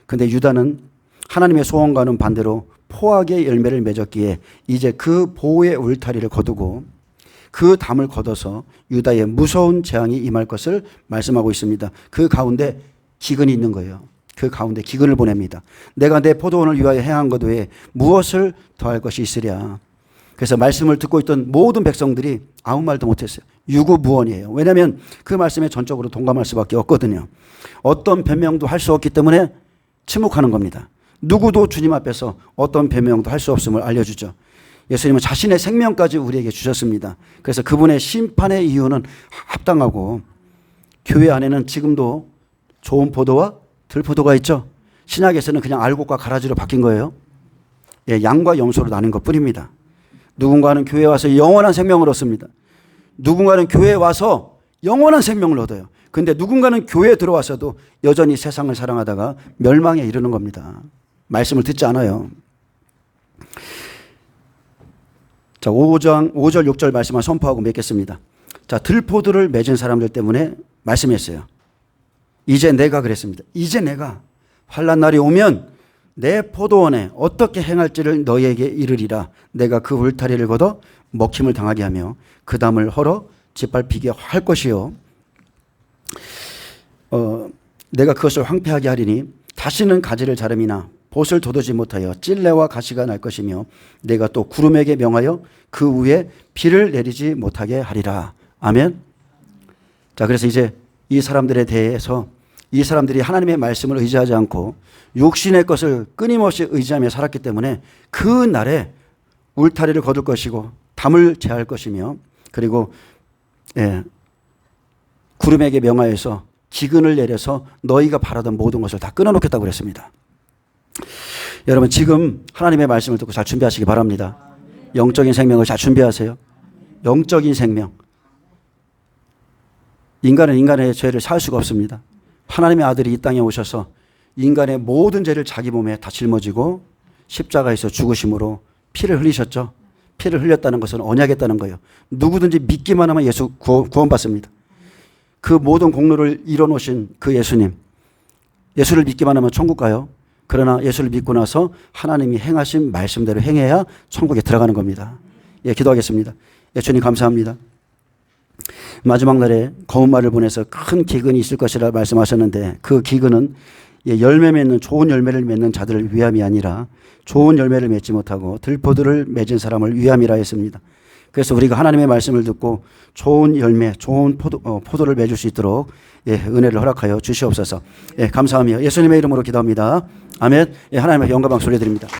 근데 유다는 하나님의 소원과는 반대로 포악의 열매를 맺었기에 이제 그 보호의 울타리를 거두고 그 담을 걷어서 유다의 무서운 재앙이 임할 것을 말씀하고 있습니다. 그 가운데 기근이 있는 거예요. 그 가운데 기근을 보냅니다. 내가 내 포도원을 위하여 행한 것 외에 무엇을 더할 것이 있으랴. 그래서 말씀을 듣고 있던 모든 백성들이 아무 말도 못했어요. 유구무원이에요. 왜냐하면 그 말씀에 전적으로 동감할 수밖에 없거든요. 어떤 변명도 할 수 없기 때문에 침묵하는 겁니다. 누구도 주님 앞에서 어떤 변명도 할 수 없음을 알려주죠. 예수님은 자신의 생명까지 우리에게 주셨습니다. 그래서 그분의 심판의 이유는 합당하고, 교회 안에는 지금도 좋은 포도와 들포도가 있죠. 신약에서는 그냥 알곡과 가라지로 바뀐 거예요. 양과 염소로 나뉜 것 뿐입니다. 누군가는 교회에 와서 영원한 생명을 얻습니다. 누군가는 교회에 와서 영원한 생명을 얻어요. 근데 누군가는 교회에 들어와서도 여전히 세상을 사랑하다가 멸망에 이르는 겁니다. 말씀을 듣지 않아요. 자, 5절 6절 말씀을 선포하고 맺겠습니다. 자, 들포도를 맺은 사람들 때문에 말씀했어요. 이제 내가 그랬습니다. 이제 내가 환난 날이 오면 내 포도원에 어떻게 행할지를 너희에게 이르리라. 내가 그 울타리를 걷어 먹힘을 당하게 하며 그 담을 헐어 짓밟히게 할 것이요. 내가 그것을 황폐하게 하리니 다시는 가지를 자름이나 봇을 돋우지 못하여 찔레와 가시가 날 것이며 내가 또 구름에게 명하여 그 위에 비를 내리지 못하게 하리라. 아멘. 자, 그래서 이제 이 사람들에 대해서 이 사람들이 하나님의 말씀을 의지하지 않고 육신의 것을 끊임없이 의지하며 살았기 때문에 그 날에 울타리를 거둘 것이고 담을 제할 것이며 그리고 구름에게 명하여서 기근을 내려서 너희가 바라던 모든 것을 다 끊어놓겠다고 그랬습니다. 여러분 지금 하나님의 말씀을 듣고 잘 준비하시기 바랍니다. 영적인 생명을 잘 준비하세요. 영적인 생명. 인간은 인간의 죄를 살 수가 없습니다. 하나님의 아들이 이 땅에 오셔서 인간의 모든 죄를 자기 몸에 다 짊어지고 십자가에서 죽으심으로 피를 흘리셨죠. 피를 흘렸다는 것은 언약했다는 거예요. 누구든지 믿기만 하면 예수 구원받습니다. 그 모든 공로를 이뤄놓으신 그 예수님, 예수를 믿기만 하면 천국 가요. 그러나 예수를 믿고 나서 하나님이 행하신 말씀대로 행해야 천국에 들어가는 겁니다. 예, 기도하겠습니다. 예수님 감사합니다. 마지막 날에 검은 말을 보내서 큰 기근이 있을 것이라 말씀하셨는데 그 기근은 열매 맺는 좋은 열매를 맺는 자들을 위함이 아니라 좋은 열매를 맺지 못하고 들포도를 맺은 사람을 위함이라 했습니다. 그래서 우리가 하나님의 말씀을 듣고 좋은 열매, 좋은 포도를 맺을 수 있도록 은혜를 허락하여 주시옵소서. 감사하며 예수님의 이름으로 기도합니다. 아멘. 하나님의 영광 박수 올려드립니다.